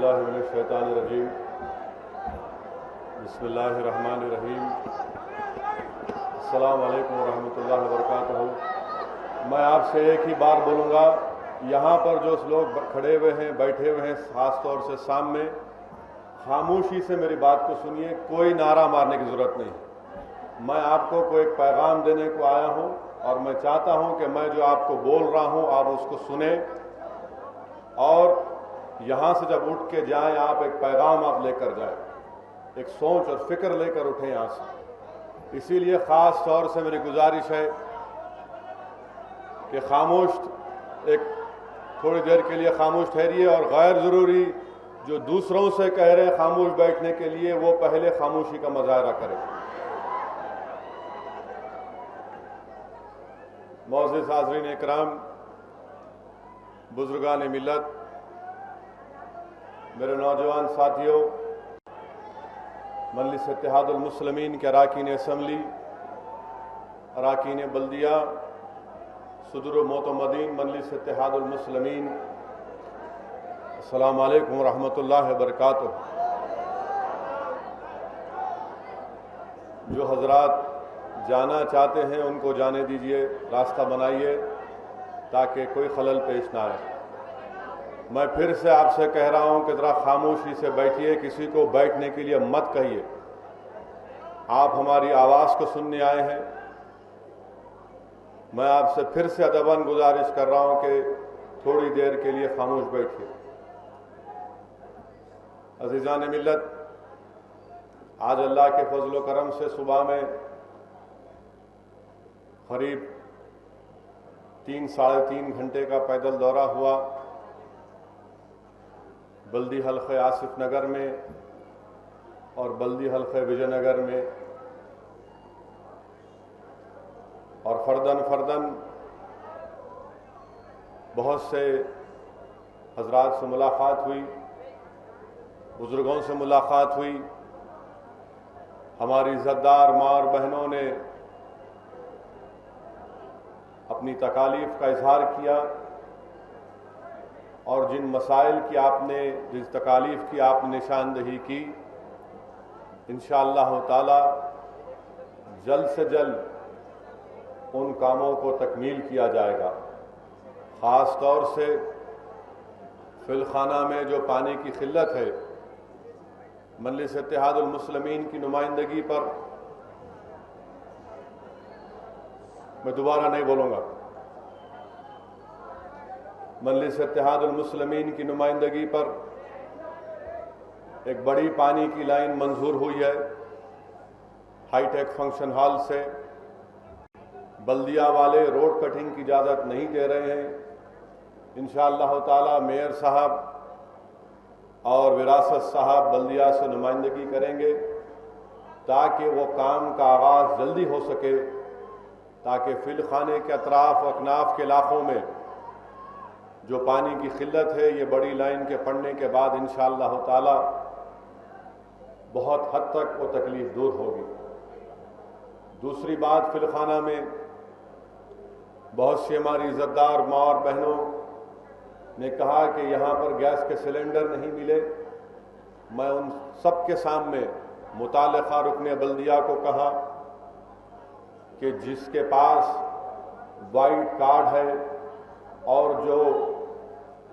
باللہ من الشیطان الرجیم بسم اللہ الرحمن الرحیم السلام علیکم ورحمۃ اللہ وبرکاتہ۔ میں آپ سے ایک ہی بار بولوں گا، یہاں پر جو لوگ کھڑے ہوئے ہیں بیٹھے ہوئے ہیں خاص طور سے سامنے، خاموشی سے میری بات کو سنیے، کوئی نعرہ مارنے کی ضرورت نہیں۔ میں آپ کو کوئی ایک پیغام دینے کو آیا ہوں اور میں چاہتا ہوں کہ میں جو آپ کو بول رہا ہوں آپ اس کو سنیں، اور یہاں سے جب اٹھ کے جائیں آپ ایک پیغام آپ لے کر جائیں، ایک سوچ اور فکر لے کر اٹھیں یہاں سے۔ اسی لیے خاص طور سے میری گزارش ہے کہ خاموش ایک تھوڑی دیر کے لیے خاموش ٹھہریے، اور غیر ضروری جو دوسروں سے کہہ رہے ہیں خاموش بیٹھنے کے لیے، وہ پہلے خاموشی کا مظاہرہ کریں۔ معزز حاضرین اکرام، بزرگان ملت، میرے نوجوان ساتھیوں، مجلس اتحاد المسلمین کے اراکین اسمبلی، اراکین بلدیہ، صدر و معتمدین مجلس اتحاد المسلمین، السلام علیکم ورحمۃ اللہ وبرکاتہ۔ جو حضرات جانا چاہتے ہیں ان کو جانے دیجئے، راستہ بنائیے تاکہ کوئی خلل پیش نہ آئے۔ میں پھر سے آپ سے کہہ رہا ہوں کہ ذرا خاموشی سے بیٹھیے، کسی کو بیٹھنے کے لیے مت کہیے۔ آپ ہماری آواز کو سننے آئے ہیں، میں آپ سے پھر سے ادباً گزارش کر رہا ہوں کہ تھوڑی دیر کے لیے خاموش بیٹھیے۔ عزیزان ملت، آج اللہ کے فضل و کرم سے صبح میں قریب 3 3.5 گھنٹے کا پیدل دورہ ہوا بلدی حلقہ آصف نگر میں اور بلدی حلقہ وجے نگر میں، اور فرداً بہت سے حضرات سے ملاقات ہوئی، بزرگوں سے ملاقات ہوئی، ہماری عزتدار ماں اور بہنوں نے اپنی تکالیف کا اظہار کیا، اور جن مسائل کی آپ نے، جس تکالیف کی آپ نے نشاندہی کی، انشاءاللہ تعالی جلد سے جلد ان کاموں کو تکمیل کیا جائے گا۔ خاص طور سے فی خانہ میں جو پانی کی قلت ہے، مجلس اتحاد المسلمین کی نمائندگی پر میں دوبارہ نہیں بولوں گا، مجلس اتحاد المسلمین کی نمائندگی پر ایک بڑی پانی کی لائن منظور ہوئی ہے ہائی ٹیک فنکشن ہال سے۔ بلدیہ والے روڈ کٹنگ کی اجازت نہیں دے رہے ہیں، انشاءاللہ تعالی میئر صاحب اور وراثت صاحب بلدیہ سے نمائندگی کریں گے تاکہ وہ کام کا آغاز جلدی ہو سکے، تاکہ فی الخانے کے اطراف و اکناف کے علاقوں میں جو پانی کی قلت ہے، یہ بڑی لائن کے پڑنے کے بعد انشاءاللہ تعالی بہت حد تک وہ تکلیف دور ہوگی۔ دوسری بات، فی الخانہ میں بہت سی ہماری عزتدار ماں اور بہنوں نے کہا کہ یہاں پر گیس کے سلنڈر نہیں ملے۔ میں ان سب کے سامنے متعلقہ رکن بلدیہ کو کہا کہ جس کے پاس وائٹ کارڈ ہے اور جو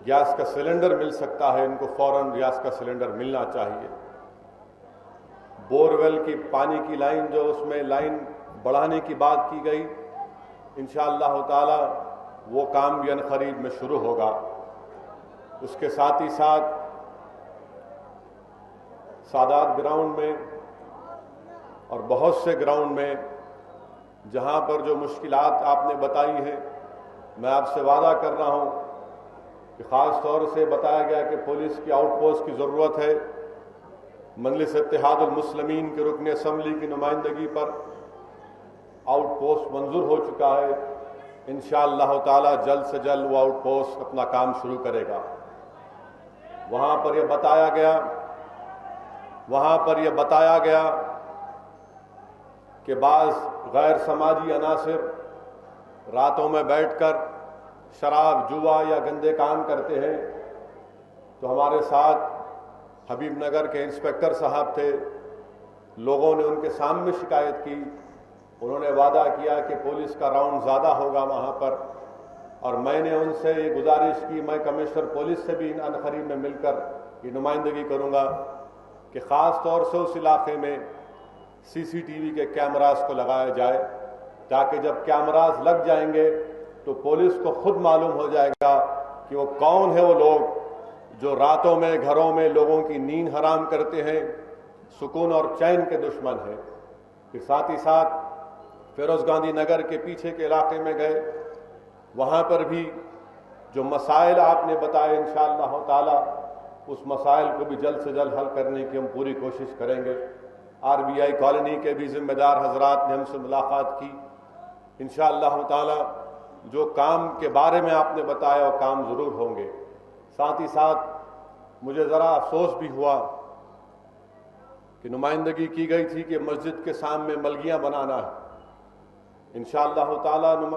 گیس کا سلنڈر مل سکتا ہے، ان کو فوراً گیس کا سلنڈر ملنا چاہیے۔ بورویل کی پانی کی لائن جو اس میں لائن بڑھانے کی بات کی گئی، انشاءاللہ تعالی وہ کام بھی عنقریب میں شروع ہوگا۔ اس کے ساتھ ہی ساتھ سادات گراؤنڈ میں اور بہت سے گراؤنڈ میں جہاں پر جو مشکلات آپ نے بتائی ہیں، میں آپ سے وعدہ کر رہا ہوں کہ خاص طور سے بتایا گیا کہ پولیس کی آؤٹ پوسٹ کی ضرورت ہے۔ مجلس اتحاد المسلمین کے رکن اسمبلی کی نمائندگی پر آؤٹ پوسٹ منظور ہو چکا ہے، انشاءاللہ تعالی جلد سے جلد وہ آؤٹ پوسٹ اپنا کام شروع کرے گا۔ وہاں پر یہ بتایا گیا کہ بعض غیر سماجی عناصر راتوں میں بیٹھ کر شراب، جوا یا گندے کام کرتے ہیں، تو ہمارے ساتھ حبیب نگر کے انسپکٹر صاحب تھے، لوگوں نے ان کے سامنے شکایت کی، انہوں نے وعدہ کیا کہ پولیس کا راؤنڈ زیادہ ہوگا وہاں پر، اور میں نے ان سے یہ گزارش کی، میں کمشنر پولیس سے بھی ان قریب میں مل کر یہ نمائندگی کروں گا کہ خاص طور سے اس علاقے میں سی سی ٹی وی کے کیمراز کو لگایا جائے، تاکہ جب کیمراز لگ جائیں گے تو پولیس کو خود معلوم ہو جائے گا کہ وہ کون ہے وہ لوگ جو راتوں میں گھروں میں لوگوں کی نیند حرام کرتے ہیں، سکون اور چین کے دشمن ہیں۔ پھر ساتھ ہی ساتھ فیروز گاندھی نگر کے پیچھے کے علاقے میں گئے، وہاں پر بھی جو مسائل آپ نے بتائے انشاءاللہ تعالی اس مسائل کو بھی جلد سے جلد حل کرنے کی ہم پوری کوشش کریں گے۔ آر بی آئی کالونی کے بھی ذمہ دار حضرات نے ہم سے ملاقات کی، انشاءاللہ تعالی جو کام کے بارے میں آپ نے بتایا وہ کام ضرور ہوں گے۔ ساتھ ہی ساتھ مجھے ذرا افسوس بھی ہوا کہ نمائندگی کی گئی تھی کہ مسجد کے سامنے ملگیاں بنانا ہے، انشاءاللہ تعالی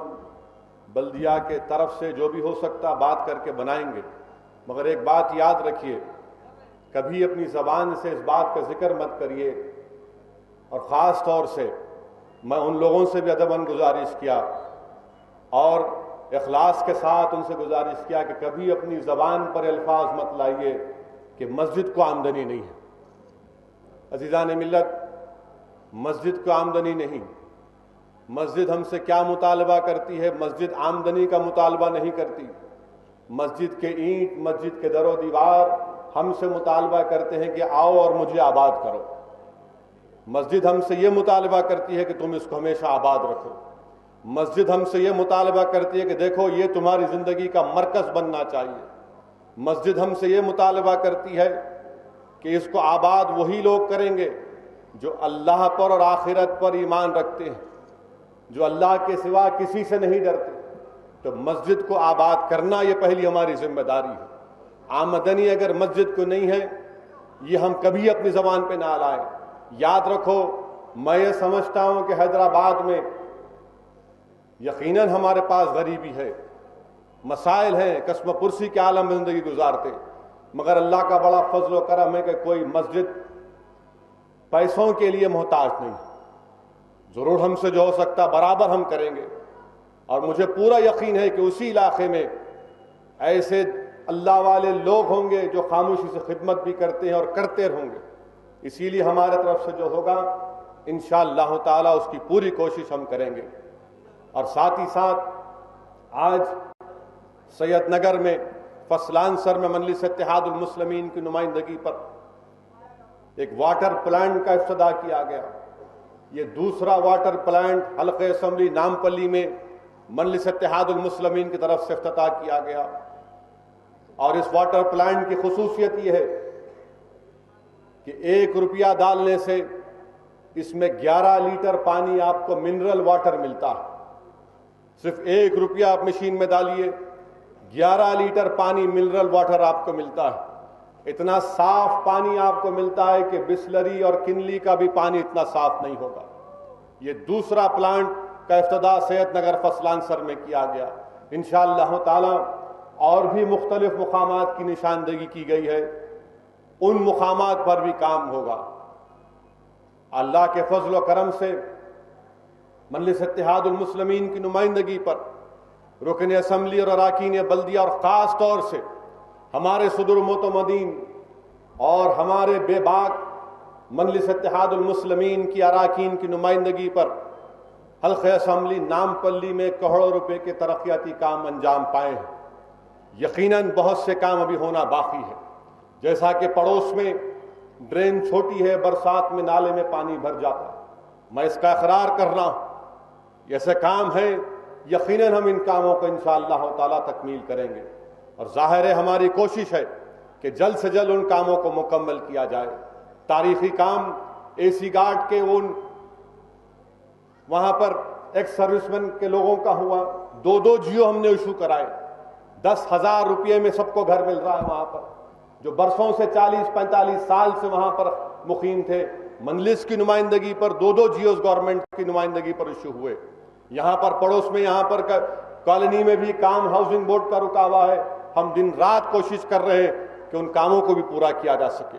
بلدیہ کے طرف سے جو بھی ہو سکتا بات کر کے بنائیں گے، مگر ایک بات یاد رکھیے، کبھی اپنی زبان سے اس بات کا ذکر مت کریے، اور خاص طور سے میں ان لوگوں سے بھی ادباً گزارش کیا اور اخلاص کے ساتھ ان سے گزارش کیا کہ کبھی اپنی زبان پر الفاظ مت لائیے کہ مسجد کو آمدنی نہیں ہے۔ عزیزان ملت، مسجد کو آمدنی نہیں، مسجد ہم سے کیا مطالبہ کرتی ہے؟ مسجد آمدنی کا مطالبہ نہیں کرتی، مسجد کے اینٹ، مسجد کے در و دیوار ہم سے مطالبہ کرتے ہیں کہ آؤ اور مجھے آباد کرو۔ مسجد ہم سے یہ مطالبہ کرتی ہے کہ تم اس کو ہمیشہ آباد رکھو۔ مسجد ہم سے یہ مطالبہ کرتی ہے کہ دیکھو یہ تمہاری زندگی کا مرکز بننا چاہیے۔ مسجد ہم سے یہ مطالبہ کرتی ہے کہ اس کو آباد وہی لوگ کریں گے جو اللہ پر اور آخرت پر ایمان رکھتے ہیں، جو اللہ کے سوا کسی سے نہیں ڈرتے۔ تو مسجد کو آباد کرنا یہ پہلی ہماری ذمہ داری ہے۔ آمدنی اگر مسجد کو نہیں ہے، یہ ہم کبھی اپنی زبان پہ نہ لائیں۔ یاد رکھو، میں یہ سمجھتا ہوں کہ حیدرآباد میں یقیناً ہمارے پاس غریبی ہے، مسائل ہیں، قسم پرسی کے عالم میں زندگی گزارتے، مگر اللہ کا بڑا فضل و کرم ہے کہ کوئی مسجد پیسوں کے لیے محتاج نہیں۔ ضرور ہم سے جو ہو سکتا برابر ہم کریں گے، اور مجھے پورا یقین ہے کہ اسی علاقے میں ایسے اللہ والے لوگ ہوں گے جو خاموشی سے خدمت بھی کرتے ہیں اور کرتے رہیں گے۔ اسی لیے ہمارے طرف سے جو ہوگا انشاءاللہ تعالی اس کی پوری کوشش ہم کریں گے۔ اور ساتھ ہی ساتھ آج سید نگر میں فصلان سر میں مجلس اتحاد المسلمین کی نمائندگی پر ایک واٹر پلانٹ کا افتتاح کیا گیا۔ یہ دوسرا واٹر پلانٹ حلقہ اسمبلی نامپلی میں مجلس اتحاد المسلمین کی طرف سے افتتاح کیا گیا، اور اس واٹر پلانٹ کی خصوصیت یہ ہے کہ 1 روپیہ ڈالنے سے اس میں 11 لیٹر پانی آپ کو منرل واٹر ملتا ہے۔ صرف 1 روپیہ آپ مشین میں ڈالیے، 11 لیٹر پانی منرل واٹر آپ کو ملتا ہے۔ اتنا صاف پانی آپ کو ملتا ہے کہ بسلری اور کنلی کا بھی پانی اتنا صاف نہیں ہوگا۔ یہ دوسرا پلانٹ کا افتتاح سید نگر فصلان سر میں کیا گیا۔ انشاءاللہ تعالی اور بھی مختلف مقامات کی نشاندہی کی گئی ہے، ان مقامات پر بھی کام ہوگا۔ اللہ کے فضل و کرم سے مجلس اتحاد المسلمین کی نمائندگی پر رکن اسمبلی اور اراکین بلدیہ، اور خاص طور سے ہمارے صدر معتمدین اور ہمارے بے باک مجلس اتحاد المسلمین کی اراکین کی نمائندگی پر حلقہ اسمبلی نامپلی میں کروڑوں روپے کے ترقیاتی کام انجام پائے ہیں۔ یقیناً بہت سے کام ابھی ہونا باقی ہے، جیسا کہ پڑوس میں ڈرین چھوٹی ہے، برسات میں نالے میں پانی بھر جاتا ہے۔ میں اس کا اقرار کر رہا ہوں، ایسے کام ہیں، یقیناً ہم ان کاموں کو انشاءاللہ تعالی تکمیل کریں گے، اور ظاہر ہے ہماری کوشش ہے کہ جلد سے جلد ان کاموں کو مکمل کیا جائے۔ تاریخی کام اے سی گارڈ کے وہاں پر ایکس سروس مین کے لوگوں کا ہوا، 2 جیو ہم نے ایشو کرائے، 10,000 روپئے میں سب کو گھر مل رہا ہے وہاں پر، جو برسوں سے 40-45 سال سے وہاں پر مقیم تھے۔ مجلس کی نمائندگی پر 2 جیوز گورنمنٹ کی نمائندگی پر ایشو ہوئے۔ یہاں پر پڑوس میں یہاں پر کالونی میں بھی کام ہاؤسنگ بورڈ کا رکا ہوا ہے، ہم دن رات کوشش کر رہے ہیں کہ ان کاموں کو بھی پورا کیا جا سکے۔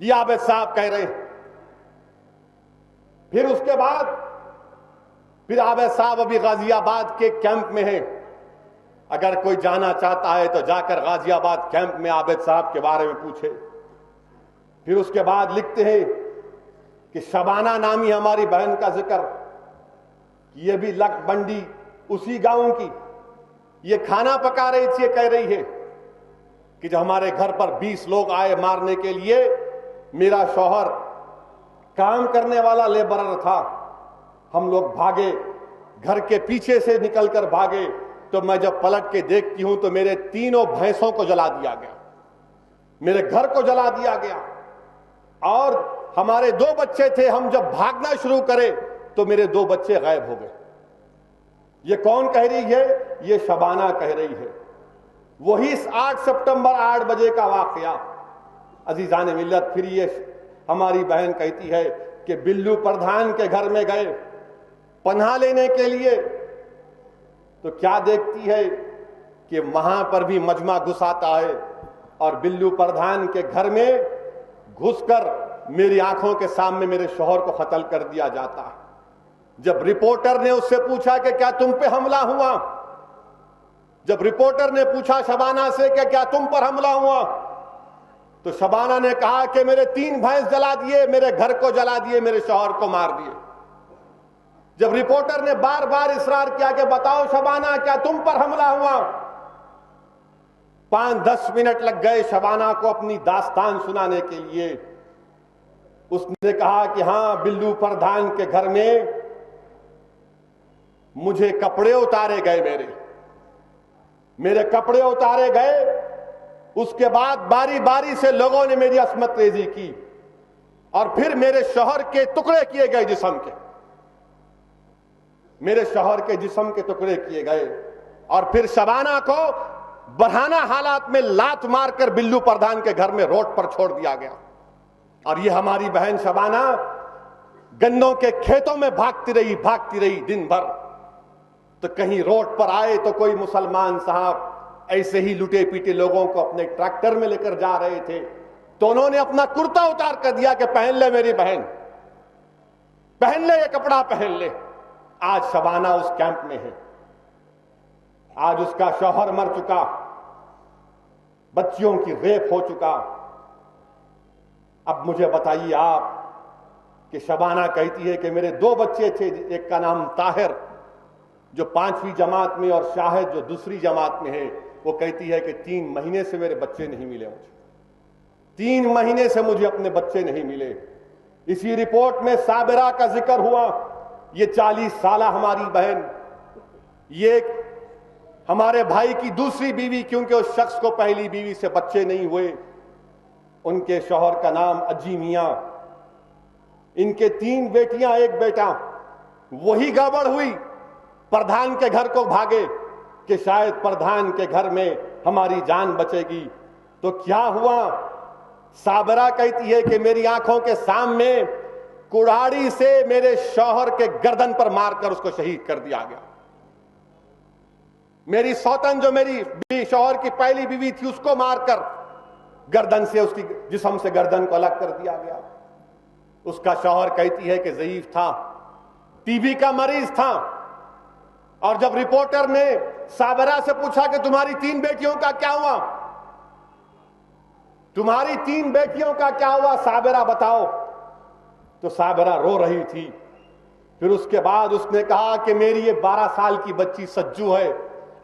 یہ عابد صاحب کہہ رہے ہیں. پھر اس کے بعد پھر عابد صاحب ابھی غازی آباد کے کیمپ میں ہیں. اگر کوئی جانا چاہتا ہے تو جا کر غازی آباد کیمپ میں عابد صاحب کے بارے میں پوچھے. پھر اس کے بعد لکھتے ہیں کہ شبانہ نامی ہماری بہن کا ذکر، یہ بھی لک بنڈی اسی گاؤں کی، یہ کھانا پکا رہی تھی. یہ کہہ رہی ہے کہ جب ہمارے گھر پر 20 لوگ آئے مارنے کے لیے، میرا شوہر کام کرنے والا لیبرر تھا، ہم لوگ بھاگے، گھر کے پیچھے سے نکل کر بھاگے، تو میں جب پلٹ کے دیکھتی ہوں تو میرے 3 بھینسوں کو جلا دیا گیا، میرے گھر کو جلا دیا گیا، اور ہمارے 2 بچے تھے. ہم جب بھاگنا شروع کرے تو میرے 2 بچے غائب ہو گئے. یہ کون کہہ رہی ہے؟ یہ شبانہ کہہ رہی ہے. وہی 8 سپٹمبر 8 بجے کا واقعہ. عزیزان ملت، پھر یہ ہماری بہن کہتی ہے کہ بلو پردھان کے گھر میں گئے پناہ لینے کے لیے، تو کیا دیکھتی ہے کہ وہاں پر بھی مجمع گھس آتا ہے، اور بلو پردھان کے گھر میں گھس کر میری آنکھوں کے سامنے میرے شوہر کو قتل کر دیا جاتا ہے. جب رپورٹر نے اس سے پوچھا کہ کیا تم پہ حملہ ہوا، جب رپورٹر نے پوچھا شبانہ سے کہ کیا تم پر حملہ ہوا، تو شبانہ نے کہا کہ میرے 3 بھینس جلا دیے، میرے گھر کو جلا دیے، میرے شوہر کو مار دیے. جب رپورٹر نے بار بار اصرار کیا کہ بتاؤ شبانہ کیا تم پر حملہ ہوا، 5-10 منٹ لگ گئے شبانہ کو اپنی داستان سنانے کے لیے. اس نے کہا کہ ہاں، بلو پردھان کے گھر میں مجھے کپڑے اتارے گئے، میرے کپڑے اتارے گئے. اس کے بعد باری باری سے لوگوں نے میری عصمت ریزی کی، اور پھر میرے شوہر کے ٹکڑے کیے گئے، جسم کے، میرے شوہر کے جسم کے ٹکڑے کیے گئے. اور پھر شبانہ کو برہنہ حالات میں لات مار کر بلو پردھان کے گھر میں روڈ پر چھوڑ دیا گیا. اور یہ ہماری بہن شبانہ گنوں کے کھیتوں میں بھاگتی رہی دن بھر. تو کہیں روڈ پر آئے تو کوئی مسلمان صاحب ایسے ہی لٹے پیٹے لوگوں کو اپنے ٹریکٹر میں لے کر جا رہے تھے، تو انہوں نے اپنا کرتا اتار کر دیا کہ پہن لے میری بہن، پہن لے، یہ کپڑا پہن لے. آج شبانہ اس کیمپ میں ہے، آج اس کا شوہر مر چکا، بچیوں کی ریپ ہو چکا. اب مجھے بتائیے آپ کہ شبانہ کہتی ہے کہ میرے 2 بچے تھے، ایک کا نام طاہر جو 5ویں جماعت میں، اور شاہد جو دوسری جماعت میں ہے. وہ کہتی ہے کہ 3 مہینے سے میرے بچے نہیں ملے مجھے، 3 مہینے سے مجھے اپنے بچے نہیں ملے. اسی رپورٹ میں صابرہ کا ذکر ہوا. یہ 40 سالہ ہماری بہن، یہ ہمارے بھائی کی دوسری بیوی، کیونکہ اس شخص کو پہلی بیوی سے بچے نہیں ہوئے. ان کے شوہر کا نام اجی میاں، ان کے 3 بیٹیاں 1 بیٹا. وہی گڑبڑ ہوئی، پردھان کے گھر کو بھاگے کہ شاید پردھان کے گھر میں ہماری جان بچے گی. تو کیا ہوا؟ صابرہ کہتی ہے کہ میری آنکھوں کے سامنے کڑاڑی سے میرے شوہر کے گردن پر مار کر اس کو شہید کر دیا گیا. میری سوتن جو میری شوہر کی پہلی بیوی تھی، اس کو مار کر گردن سے، اس کی جسم سے گردن کو الگ کر دیا گیا. اس کا شوہر کہتی ہے کہ ضعیف تھا، ٹی بی کا مریض تھا. اور جب رپورٹر نے صابرہ سے پوچھا کہ تمہاری 3 بیٹیوں کا کیا ہوا، تمہاری 3 بیٹیوں کا کیا ہوا صابرہ بتاؤ، تو صابرہ رو رہی تھی. پھر اس کے بعد اس نے کہا کہ میری یہ 12 سال کی بچی سجو ہے،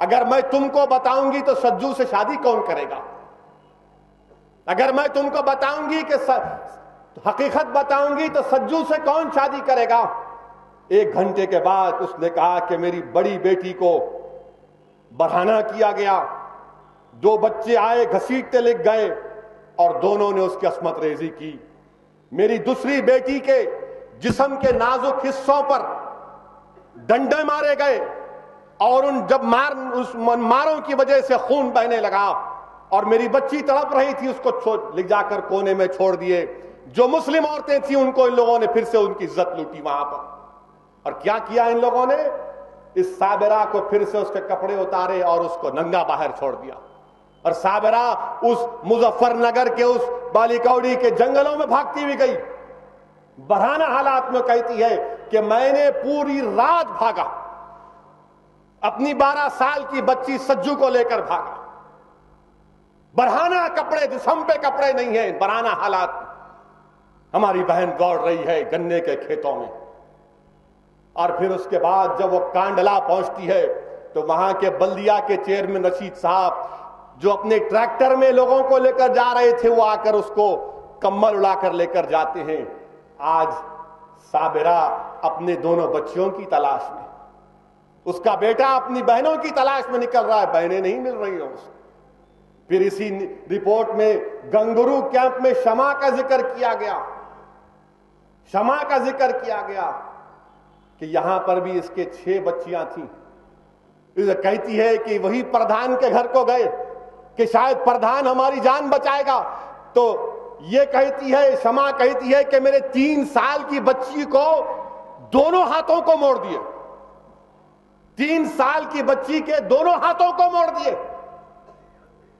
اگر میں تم کو بتاؤں گی تو سجو سے شادی کون کرے گا؟ اگر میں تم کو بتاؤں گی کہ حقیقت بتاؤں گی تو سجو سے کون شادی کرے گا؟ 1 گھنٹے کے بعد اس نے کہا کہ میری بڑی بیٹی کو برہنہ کیا گیا، 2 بچے آئے گھسیٹتے لگ گئے اور دونوں نے اس کی عصمت ریزی کی. میری دوسری بیٹی کے جسم کے نازک حصوں پر ڈنڈے مارے گئے، اور جب ماروں کی وجہ سے خون بہنے لگا اور میری بچی تڑپ رہی تھی، اس کو لے جا کر کونے میں چھوڑ دیے. جو مسلم عورتیں تھیں ان کو ان لوگوں نے پھر سے ان کی عزت لوٹی وہاں پر. اور کیا کیا ان لوگوں نے؟ اس صابرہ کو پھر سے اس کے کپڑے اتارے اور اس کو ننگا باہر چھوڑ دیا. اور صابرہ اس مظفر نگر کے اس بالیکوڑی کے جنگلوں میں بھاگتی ہوئی گئی. برہنہ حالات میں کہتی ہے کہ میں نے پوری رات بھاگا, اپنی 12 سال کی بچی سجو کو لے کر بھاگا. برہنہ کپڑے, جسم پہ کپڑے نہیں ہیں, برہنہ حالات. ہماری بہن دوڑ رہی ہے گنے کے کھیتوں میں. اور پھر اس کے بعد جب وہ کانڈلا پہنچتی ہے تو وہاں کے بلدیا کے چیئرمین رشید صاحب جو اپنے ٹریکٹر میں لوگوں کو لے کر جا رہے تھے, وہ آ کر اس کو کمبل اڑا کر لے کر جاتے ہیں. آج صابرہ اپنے دونوں بچیوں کی تلاش میں, اس کا بیٹا اپنی بہنوں کی تلاش میں نکل رہا ہے, بہنیں نہیں مل رہی ہیں اسے. پھر اسی رپورٹ میں گنگرو کیمپ میں شمع کا ذکر کیا گیا, شمع کا ذکر کیا گیا کہ یہاں پر بھی اس کے 6 بچیاں تھیں. اسے کہتی ہے کہ وہی پردھان کے گھر کو گئے کہ شاید پردھان ہماری جان بچائے گا. تو یہ کہتی ہے, شمع کہتی ہے کہ میرے 3 سال کی بچی کو دونوں ہاتھوں کو موڑ دیے, 3 سال کی بچی کے دونوں ہاتھوں کو موڑ دیے.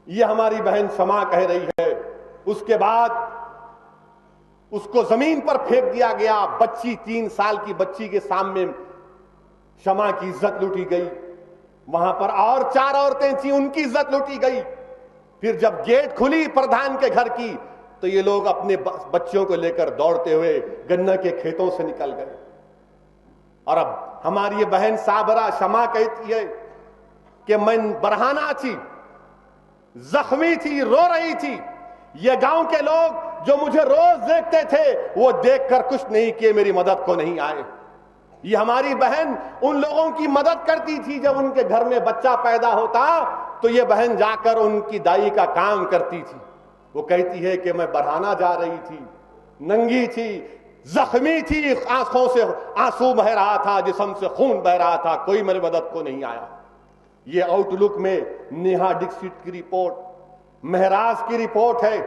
یہ ہماری بہن شمع کہہ رہی ہے. اس کے بعد اس کو زمین پر پھینک دیا گیا. بچی 3 سال کی بچی کے سامنے شمع کی عزت لوٹی گئی. وہاں پر اور 4 عورتیں تھیں, ان کی عزت لوٹی گئی. پھر جب گیٹ کھلی پردھان کے گھر کی تو یہ لوگ اپنے بچوں کو لے کر دوڑتے ہوئے گنا کے کھیتوں سے نکل گئے. اور اب ہماری یہ بہن صابرہ شمع کہتی ہے کہ میں برہنہ تھی, زخمی تھی, رو رہی تھی. یہ گاؤں کے لوگ جو مجھے روز دیکھتے تھے وہ دیکھ کر کچھ نہیں کیے, میری مدد کو نہیں آئے. یہ ہماری بہن ان لوگوں کی مدد کرتی تھی. جب ان کے گھر میں بچہ پیدا ہوتا تو یہ بہن جا کر ان کی دائی کا کام کرتی تھی. وہ کہتی ہے کہ میں برہنہ جا رہی تھی, ننگی تھی, زخمی تھی, آنکھوں سے آنسو بہ رہا تھا, جسم سے خون بہ رہا تھا, کوئی میری مدد کو نہیں آیا. یہ آؤٹ لک میں نیہا ڈکسٹ کی رپورٹ, مہراز کی رپورٹ ہے.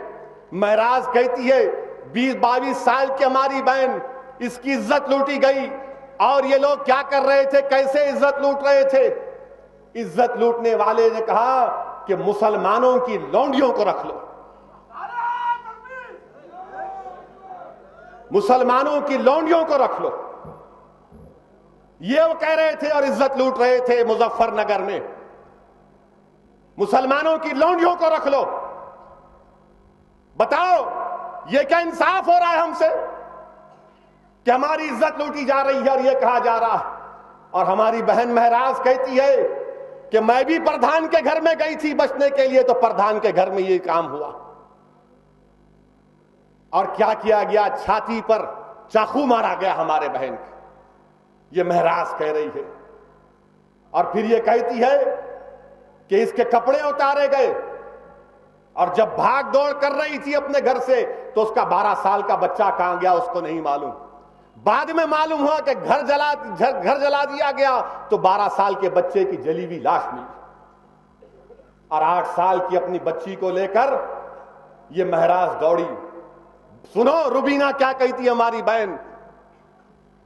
مہراز کہتی ہے 20-22 سال کی ہماری بہن, اس کی عزت لوٹی گئی. اور یہ لوگ کیا کر رہے تھے, کیسے عزت لوٹ رہے تھے؟ عزت لوٹنے والے نے کہا کہ مسلمانوں کی لونڈیوں کو رکھ لو, مسلمانوں کی لونڈیوں کو رکھ لو. یہ وہ کہہ رہے تھے اور عزت لوٹ رہے تھے مظفر نگر میں. مسلمانوں کی لونڈیوں کو رکھ لو. بتاؤ یہ کیا انصاف ہو رہا ہے ہم سے کہ ہماری عزت لوٹی جا رہی ہے اور یہ کہا جا رہا ہے؟ اور ہماری بہن مہراز کہتی ہے کہ میں بھی پردھان کے گھر میں گئی تھی بچنے کے لیے, تو پردھان کے گھر میں یہ کام ہوا. اور کیا کیا گیا, چھاتی پر چاقو مارا گیا ہمارے بہن کو. یہ مہراز کہہ رہی ہے. اور پھر یہ کہتی ہے کہ اس کے کپڑے اتارے گئے, اور جب بھاگ دوڑ کر رہی تھی اپنے گھر سے تو اس کا 12 سال کا بچہ کہاں گیا اس کو نہیں معلوم. بعد میں معلوم ہوا کہ گھر جلا دیا گیا تو 12 سال کے بچے کی جلی ہوئی لاش ملی. اور 8 سال کی اپنی بچی کو لے کر یہ مہراز دوڑی. سنو روبینہ کیا کہتی ہے ہماری بہن.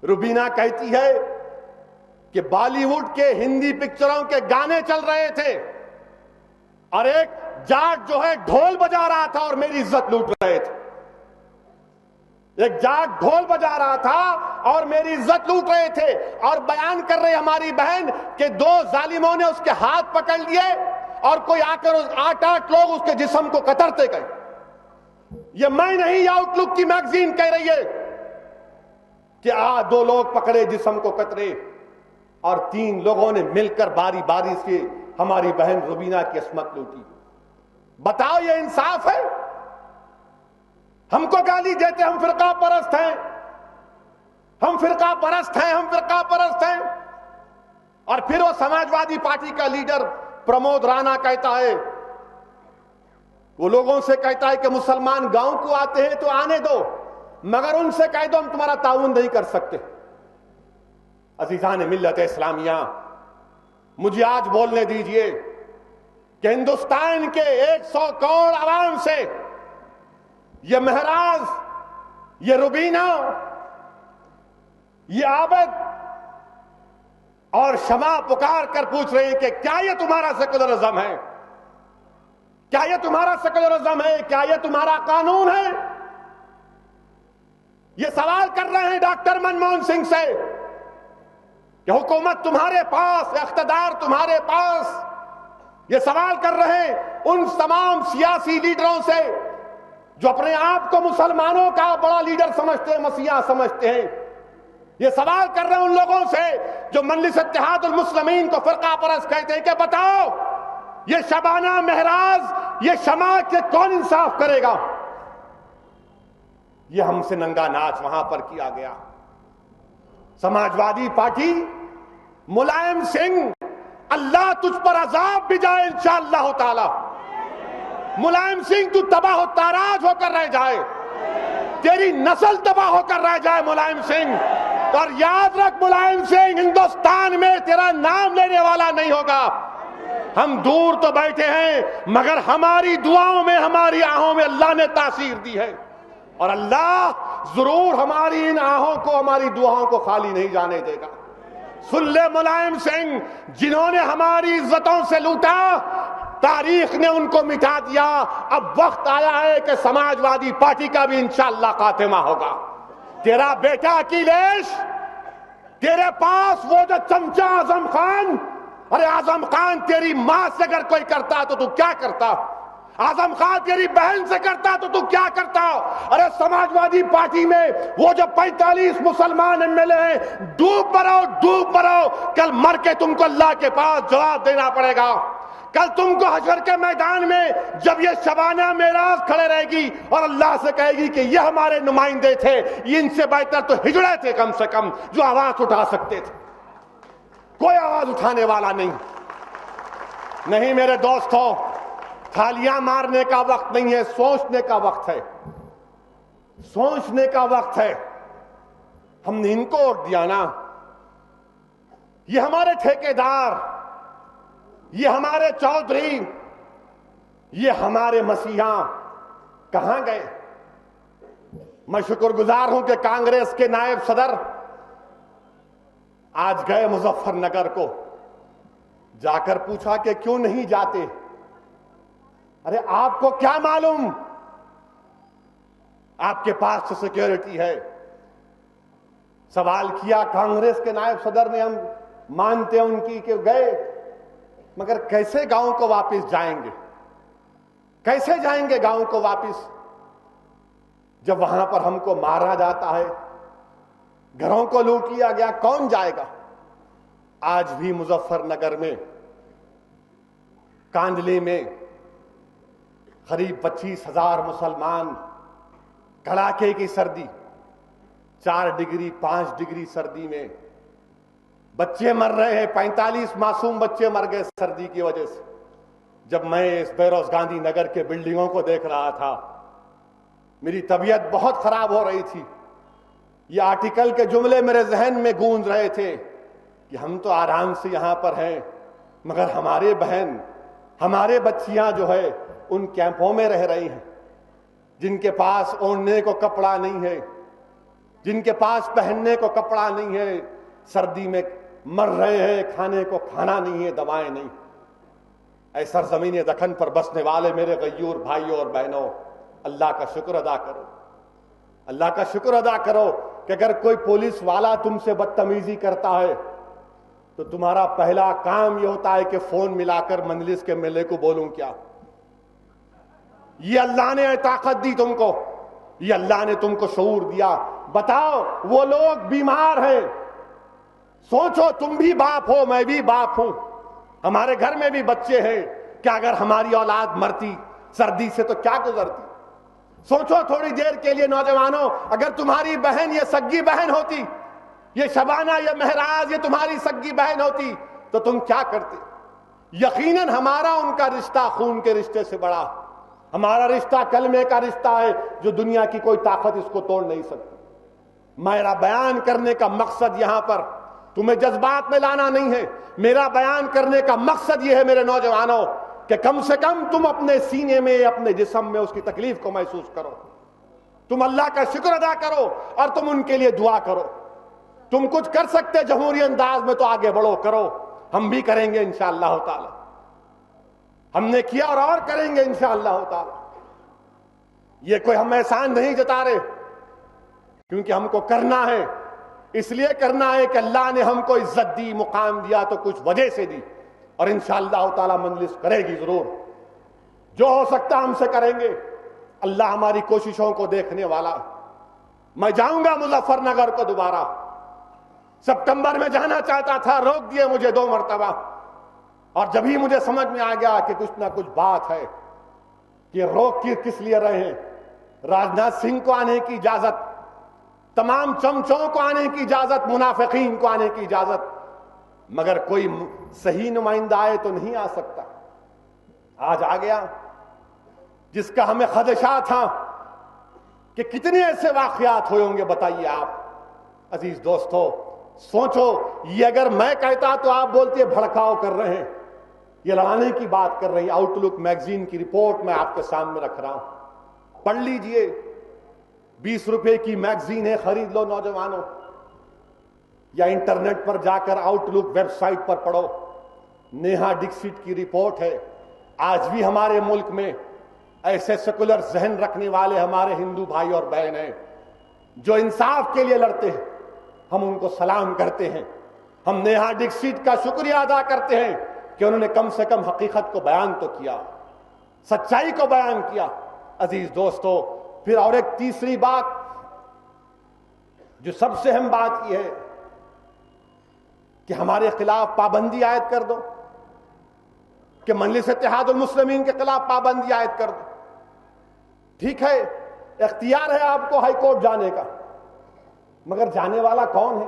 روبینہ کہتی ہے کہ بالی ووڈ کے ہندی پکچروں کے گانے چل رہے تھے اور ایک جاٹ جو ہے ڈھول بجا رہا تھا اور میری عزت لوٹ رہے تھے. ایک جاٹ ڈھول بجا رہا تھا اور میری عزت لوٹ رہے تھے. اور بیان کر رہے ہماری بہن کہ 2 ظالموں نے اس کے ہاتھ پکڑ لیے اور کوئی آ کر 8 لوگ اس کے جسم کو کترتے گئے. یہ میں نہیں, آؤٹ لک کی میگزین کہہ رہی ہے کہ 2 لوگ پکڑے, جسم کو کترے, اور 3 لوگوں نے مل کر باری باری سے ہماری بہن روبینہ کی عصمت لوٹی. بتاؤ یہ انصاف ہے؟ ہم کو گالی دیتے ہم فرقہ پرست ہیں, ہم فرقہ پرست ہیں, ہم فرقہ پرست ہیں. اور پھر وہ سماجوادی پارٹی کا لیڈر پرمود رانا کہتا ہے, وہ لوگوں سے کہتا ہے کہ مسلمان گاؤں کو آتے ہیں تو آنے دو, مگر ان سے کہہ دو ہم تمہارا تعاون نہیں کر سکتے. عزیزان ملت اسلامیہ, مجھے آج بولنے دیجئے کہ ہندوستان کے 100 کروڑ عوام سے یہ مہراز, یہ روبینہ, یہ عابد اور شمع پکار کر پوچھ رہے ہیں کہ کیا یہ تمہارا سیکولرزم ہے؟ کیا یہ تمہارا سیکولرزم ہے؟ کیا یہ تمہارا قانون ہے؟ یہ سوال کر رہے ہیں ڈاکٹر منموہن سنگھ سے کہ حکومت تمہارے پاس، اقتدار تمہارے پاس. یہ سوال کر رہے ہیں ان تمام سیاسی لیڈروں سے جو اپنے آپ کو مسلمانوں کا بڑا لیڈر سمجھتے ہیں، مسیحا سمجھتے ہیں. یہ سوال کر رہے ہیں ان لوگوں سے جو مجلس اتحاد المسلمین کو فرقہ پرست کہتے ہیں کہ بتاؤ یہ شبانہ مہراز، یہ شمع کے کون انصاف کرے گا؟ یہ ہم سے ننگا ناچ وہاں پر کیا گیا. سماجوادی پارٹی، ملائم سنگھ، اللہ تجھ پر عذاب بھی جائے انشاءاللہ تعالی. ملائم سنگھ تو تباہ و تاراج ہو کر رہ جائے، تیری نسل تباہ ہو کر رہ جائے ملائم سنگھ. اور یاد رکھ ملائم سنگھ، ہندوستان میں تیرا نام لینے والا نہیں ہوگا. ہم دور تو بیٹھے ہیں مگر ہماری دعاؤں میں، ہماری آہوں میں اللہ نے تاثیر دی ہے، اور اللہ ضرور ہماری ان آہوں کو، ہماری دعاؤں کو خالی نہیں جانے دے گا. سن لے ملائم سنگھ، جنہوں نے ہماری عزتوں سے لوٹا تاریخ نے ان کو مٹا دیا. اب وقت آیا ہے کہ سماجوادی پارٹی کا بھی انشاءاللہ خاتمہ ہوگا. تیرا بیٹا اکھلیش، تیرے پاس وہ جو چمچہ اعظم خان، ارے اعظم خان تیری ماں سے اگر کوئی کرتا تو کیا کرتا؟ اعظم خان تیری بہن سے کرتا تو کیا کرتا؟ ارے سماجوادی پارٹی میں وہ جو 45 مسلمان ایم ایل اے ہیں، ڈوب مرو ڈوب مرو، کل مر کے تم کو اللہ کے پاس جواب دینا پڑے گا. کل تم کو حشر کے میدان میں جب یہ شبانہ معراج کھڑے رہے گی اور اللہ سے کہے گی کہ یہ ہمارے نمائندے تھے، ان سے بہتر تو ہجڑے تھے کم سے کم جو آواز اٹھا سکتے تھے. کوئی آواز اٹھانے والا نہیں. نہیں میرے دوستوں، تھالیاں مارنے کا وقت نہیں ہے، سوچنے کا وقت ہے، سوچنے کا وقت ہے. ہم نے ان کو ووٹ دیا نا، یہ ہمارے ٹھیکیدار، یہ ہمارے چودھری، یہ ہمارے مسیحا کہاں گئے؟ میں شکر گزار ہوں کہ کانگریس کے نائب صدر آج گئے مظفر نگر کو، جا کر پوچھا کہ کیوں نہیں جاتے؟ ارے آپ کو کیا معلوم، آپ کے پاس تو سیکیورٹی ہے. سوال کیا کانگریس کے نائب صدر نے، ہم مانتے ہیں ان کی کہ گئے، مگر کیسے گاؤں کو واپس جائیں گے؟ کیسے جائیں گے گاؤں کو واپس جب وہاں پر ہم کو مارا جاتا ہے، گھروں کو لوٹ لیا گیا؟ کون جائے گا؟ آج بھی مظفر نگر میں، کاندلی میں قریب 25,000 مسلمان، کڑاکے کی سردی، 4 ڈگری 5 ڈگری سردی میں بچے مر رہے ہیں. 45 معصوم بچے مر گئے سردی کی وجہ سے. جب میں اس بیروز گاندھی نگر کے بلڈنگوں کو دیکھ رہا تھا، میری طبیعت بہت خراب ہو رہی تھی. یہ آرٹیکل کے جملے میرے ذہن میں گونج رہے تھے کہ ہم تو آرام سے یہاں پر ہیں، مگر ہمارے بہن، ہمارے بچیاں جو ہے ان کیمپوں میں رہ رہی ہیں، جن کے پاس اوڑھنے کو کپڑا نہیں ہے، جن کے پاس پہننے کو کپڑا نہیں ہے، سردی میں مر رہے ہیں، کھانے کو کھانا نہیں ہے، دوائیں نہیں. اے سرزمین دکن پر بسنے والے میرے غیور بھائیوں اور بہنوں، اللہ کا شکر ادا کرو، اللہ کا شکر ادا کرو کہ اگر کوئی پولیس والا تم سے بدتمیزی کرتا ہے تو تمہارا پہلا کام یہ ہوتا ہے کہ فون ملا کر مجلس کے ایم ایل اے کو بولوں کیا. یہ اللہ نے طاقت دی تم کو، یہ اللہ نے تم کو شعور دیا. بتاؤ وہ لوگ بیمار ہیں، سوچو تم بھی باپ ہو، میں بھی باپ ہوں، ہمارے گھر میں بھی بچے ہیں، کیا اگر ہماری اولاد مرتی سردی سے تو کیا گزرتی؟ سوچو تھوڑی دیر کے لیے نوجوانوں، اگر تمہاری بہن یہ سگی بہن ہوتی، یہ شبانہ، یہ مہراز، یہ تمہاری سگی بہن ہوتی تو تم کیا کرتے؟ یقیناً ہمارا ان کا رشتہ خون کے رشتے سے بڑا، ہمارا رشتہ کلمے کا رشتہ ہے جو دنیا کی کوئی طاقت اس کو توڑ نہیں سکتی. میرا بیان کرنے کا مقصد یہاں پر تمہیں جذبات میں لانا نہیں ہے. میرا بیان کرنے کا مقصد یہ ہے میرے نوجوانوں کہ کم سے کم تم اپنے سینے میں، اپنے جسم میں اس کی تکلیف کو محسوس کرو، تم اللہ کا شکر ادا کرو اور تم ان کے لیے دعا کرو. تم کچھ کر سکتے جمہوری انداز میں تو آگے بڑھو، کرو، ہم بھی کریں گے انشاءاللہ تعالی. ہم نے کیا اور کریں گے انشاءاللہ تعالی. یہ کوئی ہم احسان نہیں جتا رہے، کیونکہ ہم کو کرنا ہے. اس لیے کرنا ہے کہ اللہ نے ہم کو عزت دی، مقام دیا تو کچھ وجہ سے دی، اور انشاءاللہ تعالی مجلس کرے گی ضرور. جو ہو سکتا ہم سے کریں گے. اللہ ہماری کوششوں کو دیکھنے والا. میں جاؤں گا مظفر نگر کو دوبارہ. سپتمبر میں جانا چاہتا تھا، روک دیے مجھے 2 مرتبہ. اور جب ہی مجھے سمجھ میں آ گیا کہ کچھ نہ کچھ بات ہے کہ روک کس لیے رہے ہیں. راجناتھ سنگھ کو آنے کی اجازت، تمام چمچوں کو آنے کی اجازت، منافقین کو آنے کی اجازت، مگر کوئی صحیح نمائندہ آئے تو نہیں آ سکتا. آج آ گیا. جس کا ہمیں خدشہ تھا کہ کتنے ایسے واقعات ہوئے ہوں گے بتائیے آپ. عزیز دوستو سوچو، یہ اگر میں کہتا تو آپ بولتے بھڑکاؤ کر رہے ہیں، یہ لڑانے کی بات کر رہی. آؤٹ لک میگزین کی رپورٹ میں آپ کے سامنے رکھ رہا ہوں، پڑھ لیجئے. 20 روپے کی میگزین ہے، خرید لو نوجوانوں، یا انٹرنیٹ پر جا کر آؤٹ لک ویب سائٹ پر پڑھو. نیہا ڈکسٹ کی رپورٹ ہے. آج بھی ہمارے ملک میں ایسے سیکولر ذہن رکھنے والے ہمارے ہندو بھائی اور بہن ہیں جو انصاف کے لیے لڑتے ہیں. ہم ان کو سلام کرتے ہیں. ہم نیہا ڈکسٹ کا شکریہ ادا کرتے ہیں کہ انہوں نے کم سے کم حقیقت کو بیان تو کیا، سچائی کو بیان کیا. عزیز دوستو پھر اور ایک تیسری بات جو سب سے اہم بات یہ ہے کہ ہمارے خلاف پابندی عائد کر دو، کہ مجلس اتحاد المسلمین کے خلاف پابندی عائد کر دو. ٹھیک ہے، اختیار ہے آپ کو ہائی کورٹ جانے کا، مگر جانے والا کون ہے؟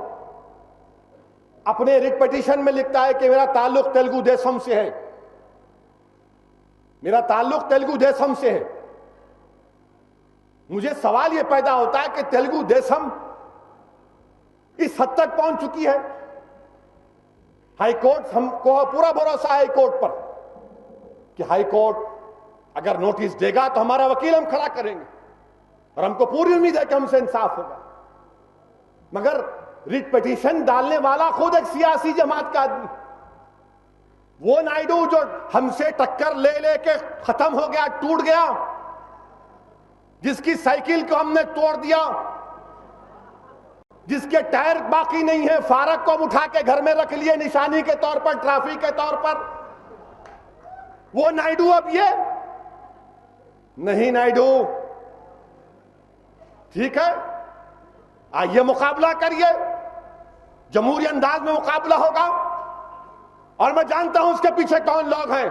اپنے ریٹ پٹیشن میں لکھتا ہے کہ میرا تعلق تیلگو دیسم سے ہے، میرا تعلق تیلگو دیسم سے ہے. مجھے سوال یہ پیدا ہوتا ہے کہ تیلگو دیسم اس حد تک پہنچ چکی ہے. ہائی کورٹ، ہم کو پورا بھروسہ ہے ہائی کورٹ پر کہ ہائی کورٹ اگر نوٹس دے گا تو ہمارا وکیل ہم کھڑا کریں گے، اور ہم کو پوری امید ہے کہ ہم سے انصاف ہوگا. مگر ریٹ پٹیشن ڈالنے والا خود ایک سیاسی جماعت کا آدمی، وہ نائیڈو جو ہم سے ٹکر لے لے کے ختم ہو گیا، ٹوٹ گیا، جس کی سائیکل کو ہم نے توڑ دیا، جس کے ٹائر باقی نہیں ہے، فارق کو ہم اٹھا کے گھر میں رکھ لیے نشانی کے طور پر، ٹرافی کے طور پر. وہ نائیڈو اب یہ نہیں. نائیڈو ٹھیک ہے، آئیے مقابلہ کریے، جمہوری انداز میں مقابلہ ہوگا. اور میں جانتا ہوں اس کے پیچھے کون لوگ ہیں.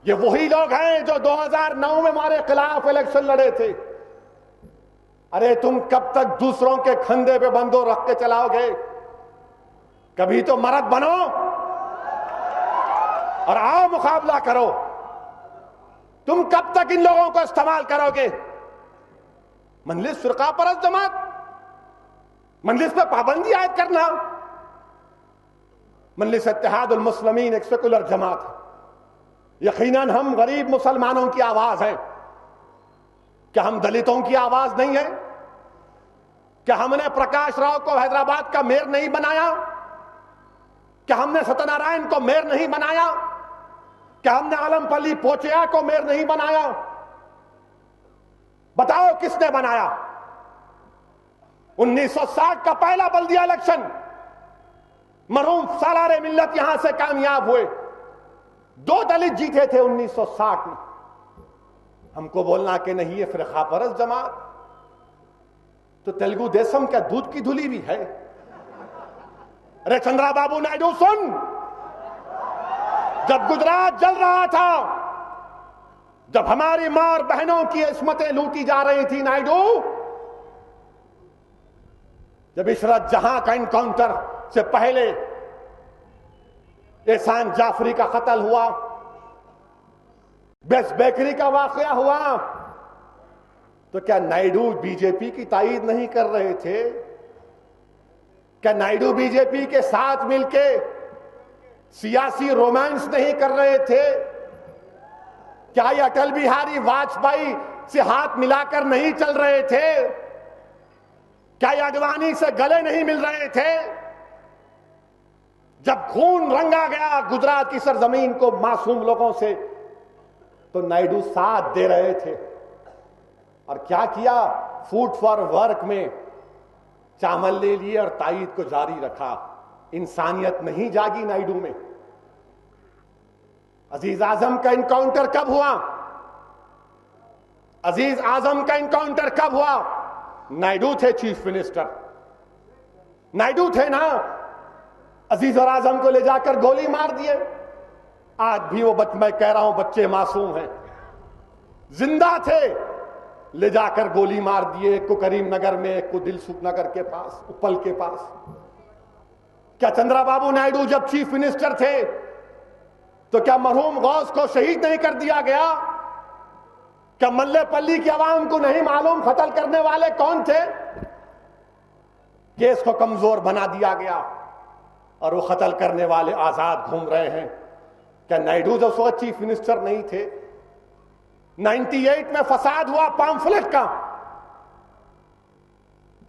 یہ وہی لوگ ہیں جو 2009 میں ہمارے خلاف الیکشن لڑے تھے. ارے تم کب تک دوسروں کے کھندے پہ بندوق رکھ کے چلاؤ گے؟ کبھی تو مرد بنو اور آؤ مقابلہ کرو. تم کب تک ان لوگوں کو استعمال کرو گے؟ مجلس فرقہ پرست جماعت، مجلس پہ پابندی عائد کرنا. مجلس اتحاد المسلمین ایک سیکولر جماعت ہے. یقیناً ہم غریب مسلمانوں کی آواز ہیں. کیا ہم دلتوں کی آواز نہیں ہے؟ کیا ہم نے پرکاش راؤ کو حیدرآباد کا میئر نہیں بنایا؟ کیا ہم نے ستیہ نارائن کو میئر نہیں بنایا؟ کیا ہم نے عالم پلی پوچیا کو میئر نہیں بنایا؟ بتاؤ کس نے بنایا؟ 1960 کا پہلا بلدیہ الیکشن مرحوم سالار ملت یہاں سے کامیاب ہوئے. 2 دلت جیتے تھے 1960 میں. ہم کو بولنا کہ نہیں یہ فرقہ پرست جماعت، تو تیلگو دیسم کیا دودھ کی دھلی بھی ہے؟ ارے چندرا بابو نائیڈو سن، جب گجرات جل رہا تھا، جب ہماری ماں اور بہنوں کی عصمتیں لوٹی جا رہی تھی، نائیڈو، جب عشرت جہاں کا انکاؤنٹر سے پہلے احسان جعفری کا قتل ہوا، بیس بیکری کا واقعہ ہوا، تو کیا نائیڈو بی جے پی کی تائید نہیں کر رہے تھے؟ کیا نائیڈو بی جے پی کے ساتھ مل کے سیاسی رومانس نہیں کر رہے تھے؟ کیا یہ اٹل بہاری واجپئی سے ہاتھ ملا کر نہیں چل رہے تھے؟ کیا یہ اڈوانی سے گلے نہیں مل رہے تھے؟ جب خون رنگا گیا گجرات کی سرزمین کو معصوم لوگوں سے تو نائیڈو ساتھ دے رہے تھے. اور کیا کیا؟ فوڈ فار ورک میں چاول لے لیے اور تائید کو جاری رکھا. انسانیت نہیں جاگی نائیڈو میں. عزیز اعظم کا انکاؤنٹر کب ہوا؟ عزیز اعظم کا انکاؤنٹر کب ہوا؟ نائیڈو تھے چیف منسٹر. نائیڈو تھے نا. عزیز اور اعظم کو لے جا کر گولی مار دیے. آج بھی وہ میں کہہ رہا ہوں بچے معصوم ہیں. زندہ تھے, لے جا کر گولی مار دیے. ایک کو کریم نگر میں, ایک کو دل سکھ نگر کے پاس, اپل کے پاس. کیا چندرا بابو نائیڈو جب چیف منسٹر تھے تو کیا مرحوم غوث کو شہید نہیں کر دیا گیا؟ کیا ملے پلی کی عوام کو نہیں معلوم قتل کرنے والے کون تھے؟ کیس کو کمزور بنا دیا گیا اور وہ قتل کرنے والے آزاد گھوم رہے ہیں. کیا نائیڈو جو اس وقت چیف منسٹر نہیں تھے؟ 98 میں فساد ہوا پامفلٹ کا,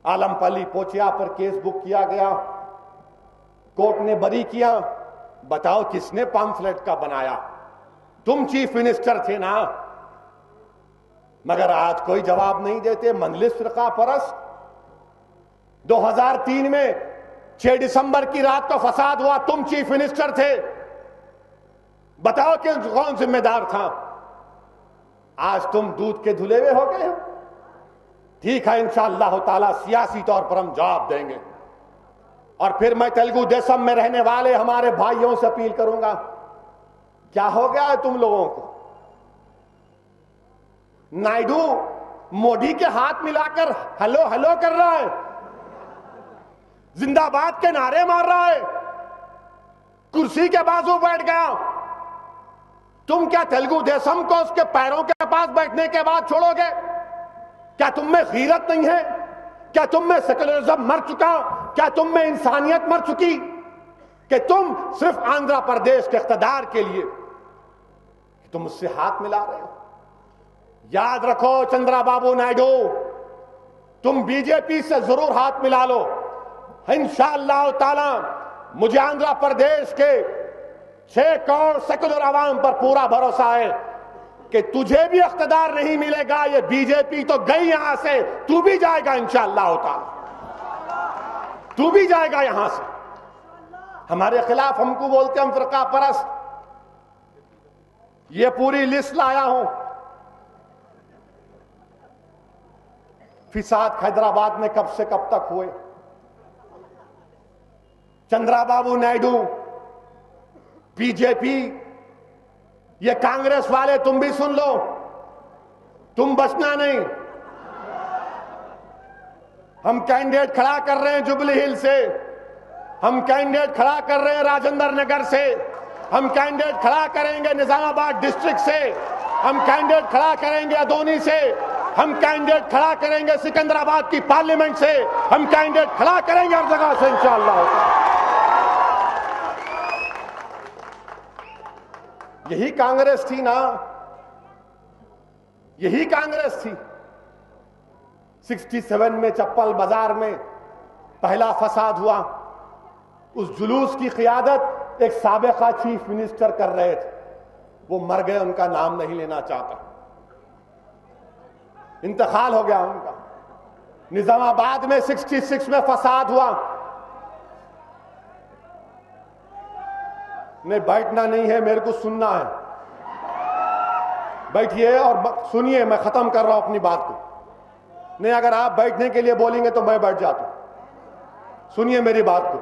عالم پلی پوچیا پر کیس بک کیا گیا, کورٹ نے بری کیا. بتاؤ کس نے پامفلٹ کا بنایا؟ تم چیف منسٹر تھے نا. مگر آج کوئی جواب نہیں دیتے. مجلس فرقہ پرست 2003 میں 6 دسمبر کی رات کو فساد ہوا, تم چیف منسٹر تھے. بتاؤ کہ کون ذمہ دار تھا؟ آج تم دودھ کے دھلے ہوئے ہو گئے ہو. ٹھیک ہے, انشاءاللہ تعالی سیاسی طور پر ہم جواب دیں گے. اور پھر میں تلگو دیسم میں رہنے والے ہمارے بھائیوں سے اپیل کروں گا, کیا ہو گیا ہے تم لوگوں کو؟ نائیڈو مودی کے ہاتھ ملا کر ہلو ہلو کر رہا ہے, زندہ باد کے نعرے مار رہا ہے, کرسی کے بازو بیٹھ گیا. تم کیا تلگو دیسم کو اس کے پیروں کے پاس بیٹھنے کے بعد چھوڑو گے؟ کیا تم میں غیرت نہیں ہے؟ کیا تم میں سیکولرزم مر چکا؟ کیا تم میں انسانیت مر چکی کہ تم صرف آندھرا پردیش کے اقتدار کے لیے تم اس سے ہاتھ ملا رہے ہو؟ یاد رکھو چندرا بابو نائیڈو, تم بی جے پی سے ضرور ہاتھ ملا لو. انشاءاللہ تعالی مجھے آندھرا پردیش کے 6 کروڑ سیکولر عوام پر پورا بھروسہ ہے کہ تجھے بھی اقتدار نہیں ملے گا. یہ بی جے پی تو گئی یہاں سے, تو بھی جائے گا انشاءاللہ تعالی, تو بھی جائے گا یہاں سے. ہمارے خلاف ہم کو بولتے ہم فرقہ پرست. یہ پوری لسٹ لایا ہوں. فساد حیدرآباد میں کب سے کب تک ہوئے؟ چندرا بابو نائیڈو, بی جے پی, یہ کانگریس والے تم بھی سن لو, تم بچنا نہیں. ہم کینڈیڈیٹ کھڑا کر رہے ہیں جوبلی ہل سے, ہم کینڈیڈیٹ کھڑا کر رہے ہیں راجندر نگر سے, ہم کینڈیڈیٹ کھڑا کریں گے نظام آباد ڈسٹرکٹ سے, ہم کینڈیڈیٹ کھڑا کریں گے ادونی سے, ہم کینڈیڈیٹ کھڑا کریں گے سکندر آباد کی پارلیمنٹ سے, ہم کینڈیڈیٹ کھڑا کریں گے ہر جگہ سے انشاءاللہ. یہی کانگریس تھی نا, یہی کانگریس تھی. 67 میں چپل بازار میں پہلا فساد ہوا. اس جلوس کی قیادت ایک سابقہ چیف منسٹر کر رہے تھے, وہ مر گئے, ان کا نام نہیں لینا چاہتا, انتقال ہو گیا ان کا. نظام آباد میں 66 میں فساد ہوا. نہیں بیٹھنا نہیں ہے, میرے کو سننا ہے. بیٹھیے اور سنیے, میں ختم کر رہا ہوں اپنی بات کو. نہیں اگر آپ بیٹھنے کے لیے بولیں گے تو میں بیٹھ جاتا ہوں. سنیے میری بات کو.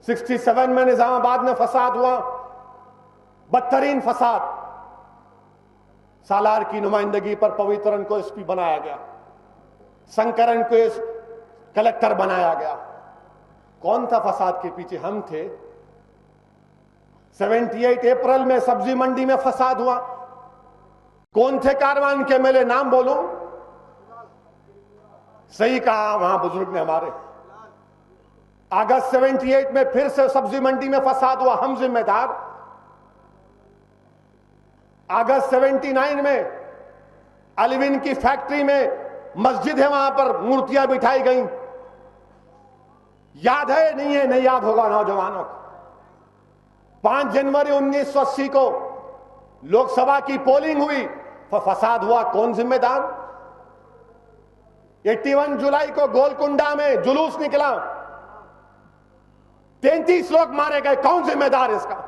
67 میں نظام آباد میں فساد ہوا, بدترین فساد. سالار کی نمائندگی پر پویترن کو ایس پی بنایا گیا, سنکرن کو کلکٹر بنایا گیا. کون تھا فساد کے پیچھے؟ ہم تھے. 78 اپریل میں سبزی منڈی میں فساد ہوا. کون تھے کاروان کے ایم ایل اے؟ نام بولو. صحیح کہا وہاں بزرگ نے ہمارے. اگست 78 میں پھر سے سبزی منڈی میں فساد ہوا, ہم ذمہ دار. اگست 79 میں الوین کی فیکٹری میں مسجد ہے, وہاں پر مورتیاں بٹھائی گئیں. یاد ہے نہیں ہے؟ نہیں یاد ہوگا نوجوانوں کو. 5 جنوری 1980 کو لوک سبھا کی پولنگ ہوئی، فساد ہوا، کون ذمہ دار؟ 81 جولائی کو گولکنڈا میں جلوس نکلا، 33 لوگ مارے گئے، کون ذمہ دار اس کا؟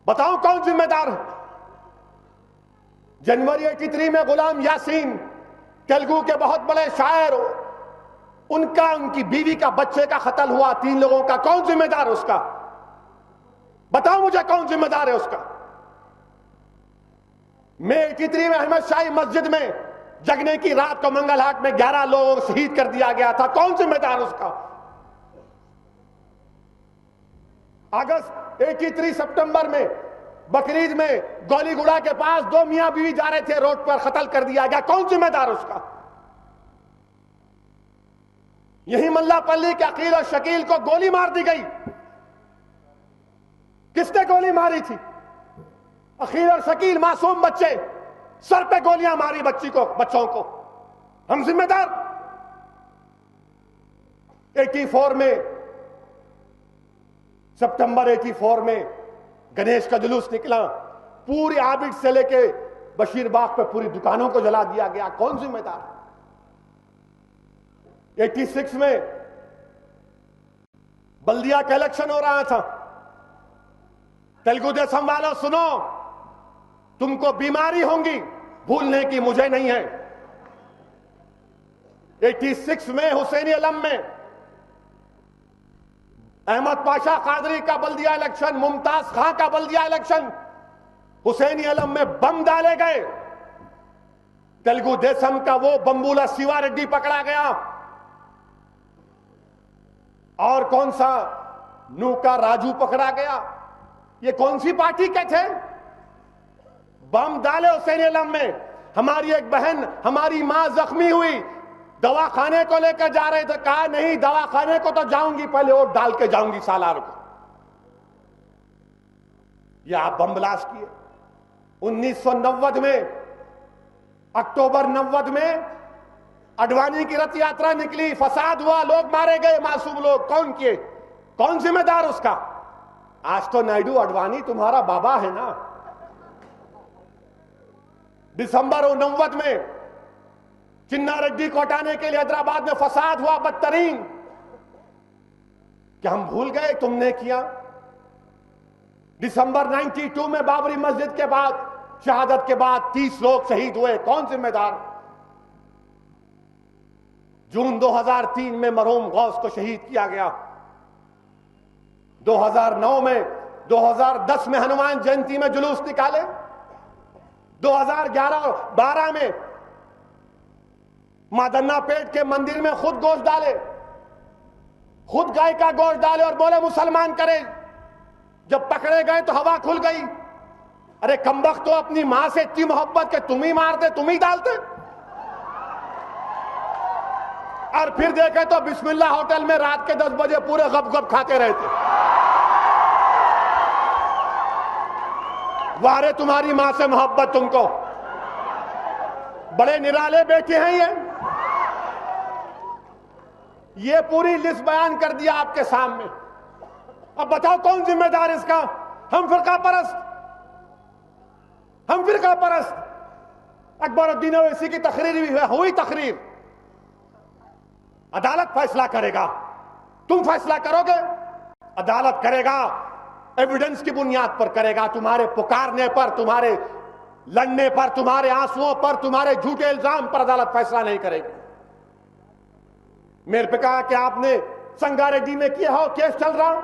بتاؤ کون ذمہ دار ہے؟ جنوری 83 میں غلام یاسین تیلگو کے بہت بڑے شاعر، ان کی بیوی کا بچے کا قتل ہوا، 3 لوگوں کا، کون ذمہ دار اس کا؟ بتاؤ مجھے کون ذمہ دار ہے اس کا؟ میں 83 میں احمد شاہی مسجد میں جگنے کی رات کو منگل ہاٹ میں 11 لوگوں کو شہید کر دیا گیا تھا، کون ذمہ دار اس کا؟ اگست 83 سپٹمبر میں بقرعید میں گولی گوڑا کے پاس 2 میاں بیوی جا رہے تھے، روڈ پر قتل کر دیا گیا، کون ذمہ دار اس کا؟ یہی ملا پلی کے عقیل اور شکیل کو گولی مار دی گئی، کس نے گولی ماری تھی؟ عقیل اور شکیل معصوم بچے، سر پہ گولیاں ماری بچوں کو، ہم ذمہ دار؟ 84 میں سپٹمبر 84 میں گنیش کا جلوس نکلا، پوری عابد سے لے کے بشیر باغ پہ پوری دکانوں کو جلا دیا گیا، کون ذمہ دار؟ 86 میں بلدیہ کا الیکشن ہو رہا تھا، تیلگو دیسم والوں سنو، تم کو بیماری ہوں گی، بھولنے کی مجھے نہیں ہے۔ 86 میں حسینی علم میں احمد پاشا قادری کا بلدیہ الیکشن، ممتاز خان کا بلدیہ الیکشن، حسینی علم میں بم ڈالے گئے، تیلگو دیسم کا وہ بمبولا سیوا ریڈی پکڑا گیا، اور کون سا نوکا راجو پکڑا گیا۔ یہ کون سی پارٹی کے تھے؟ بم ڈالے حسینی علم میں، ہماری ایک بہن، ہماری ماں زخمی ہوئی، دواخانے کو لے کر جا رہے تھے، کہا نہیں دواخانے کو تو جاؤں گی، پہلے ووٹ ڈال کے جاؤں گی سالار کو۔ یہ آپ بم بلاسٹ کیے۔ 1990 میں اکتوبر 90 میں اڈوانی کی رتھ یاترا نکلی، فساد ہوا، لوگ مارے گئے، معصوم لوگ، کون کیے؟ کون ذمہ دار اس کا؟ آج تو نائیڈو اڈوانی تمہارا بابا ہے نا۔ دسمبر 90 میں چنا ریڈی کو ہٹانے کے لیے حیدرآباد میں فساد ہوا بدترین، کیا ہم بھول گئے تم نے کیا؟ دسمبر 92 میں بابری مسجد کے بعد شہادت کے بعد 30 لوگ شہید ہوئے، کون ذمہ دار؟ جون 2003 میں مرحوم غوث کو شہید کیا گیا۔ 2009 میں 2010 میں ہنومان جینتی میں جلوس نکالے، 2011-12 میں مادنا پیٹ کے مندر میں خود گوشت ڈالے، خود گائے کا گوشت ڈالے اور بولے مسلمان کرے، جب پکڑے گئے تو ہوا کھل گئی۔ ارے کمبخت تو اپنی ماں سے اتنی محبت کہ تم ہی مارتے، تم ہی ڈالتے، اور پھر دیکھے تو بسم اللہ ہوٹل میں رات کے 10 بجے پورے غب غب کھاتے رہتے۔ وارے تمہاری ماں سے محبت تم کو، بڑے نرالے بیٹے ہیں یہ پوری لسٹ بیان کر دیا آپ کے سامنے۔ اب بتاؤ کون ذمہ دار اس کا؟ ہم فرقہ پرست، ہم فرقہ پرست۔ اکبر الدین اویسی کی تقریر ہوئی، تقریر، عدالت فیصلہ کرے گا، تم فیصلہ کرو گے؟ عدالت کرے گا، ایویڈنس کی بنیاد پر کرے گا، تمہارے پکارنے پر، تمہارے لڑنے پر، تمہارے آنسوؤں پر، تمہارے جھوٹے الزام پر عدالت فیصلہ نہیں کرے گی۔ میرے پہ کہا کہ آپ نے سنگا ریڈی میں کیا ہو، کیس چل رہا،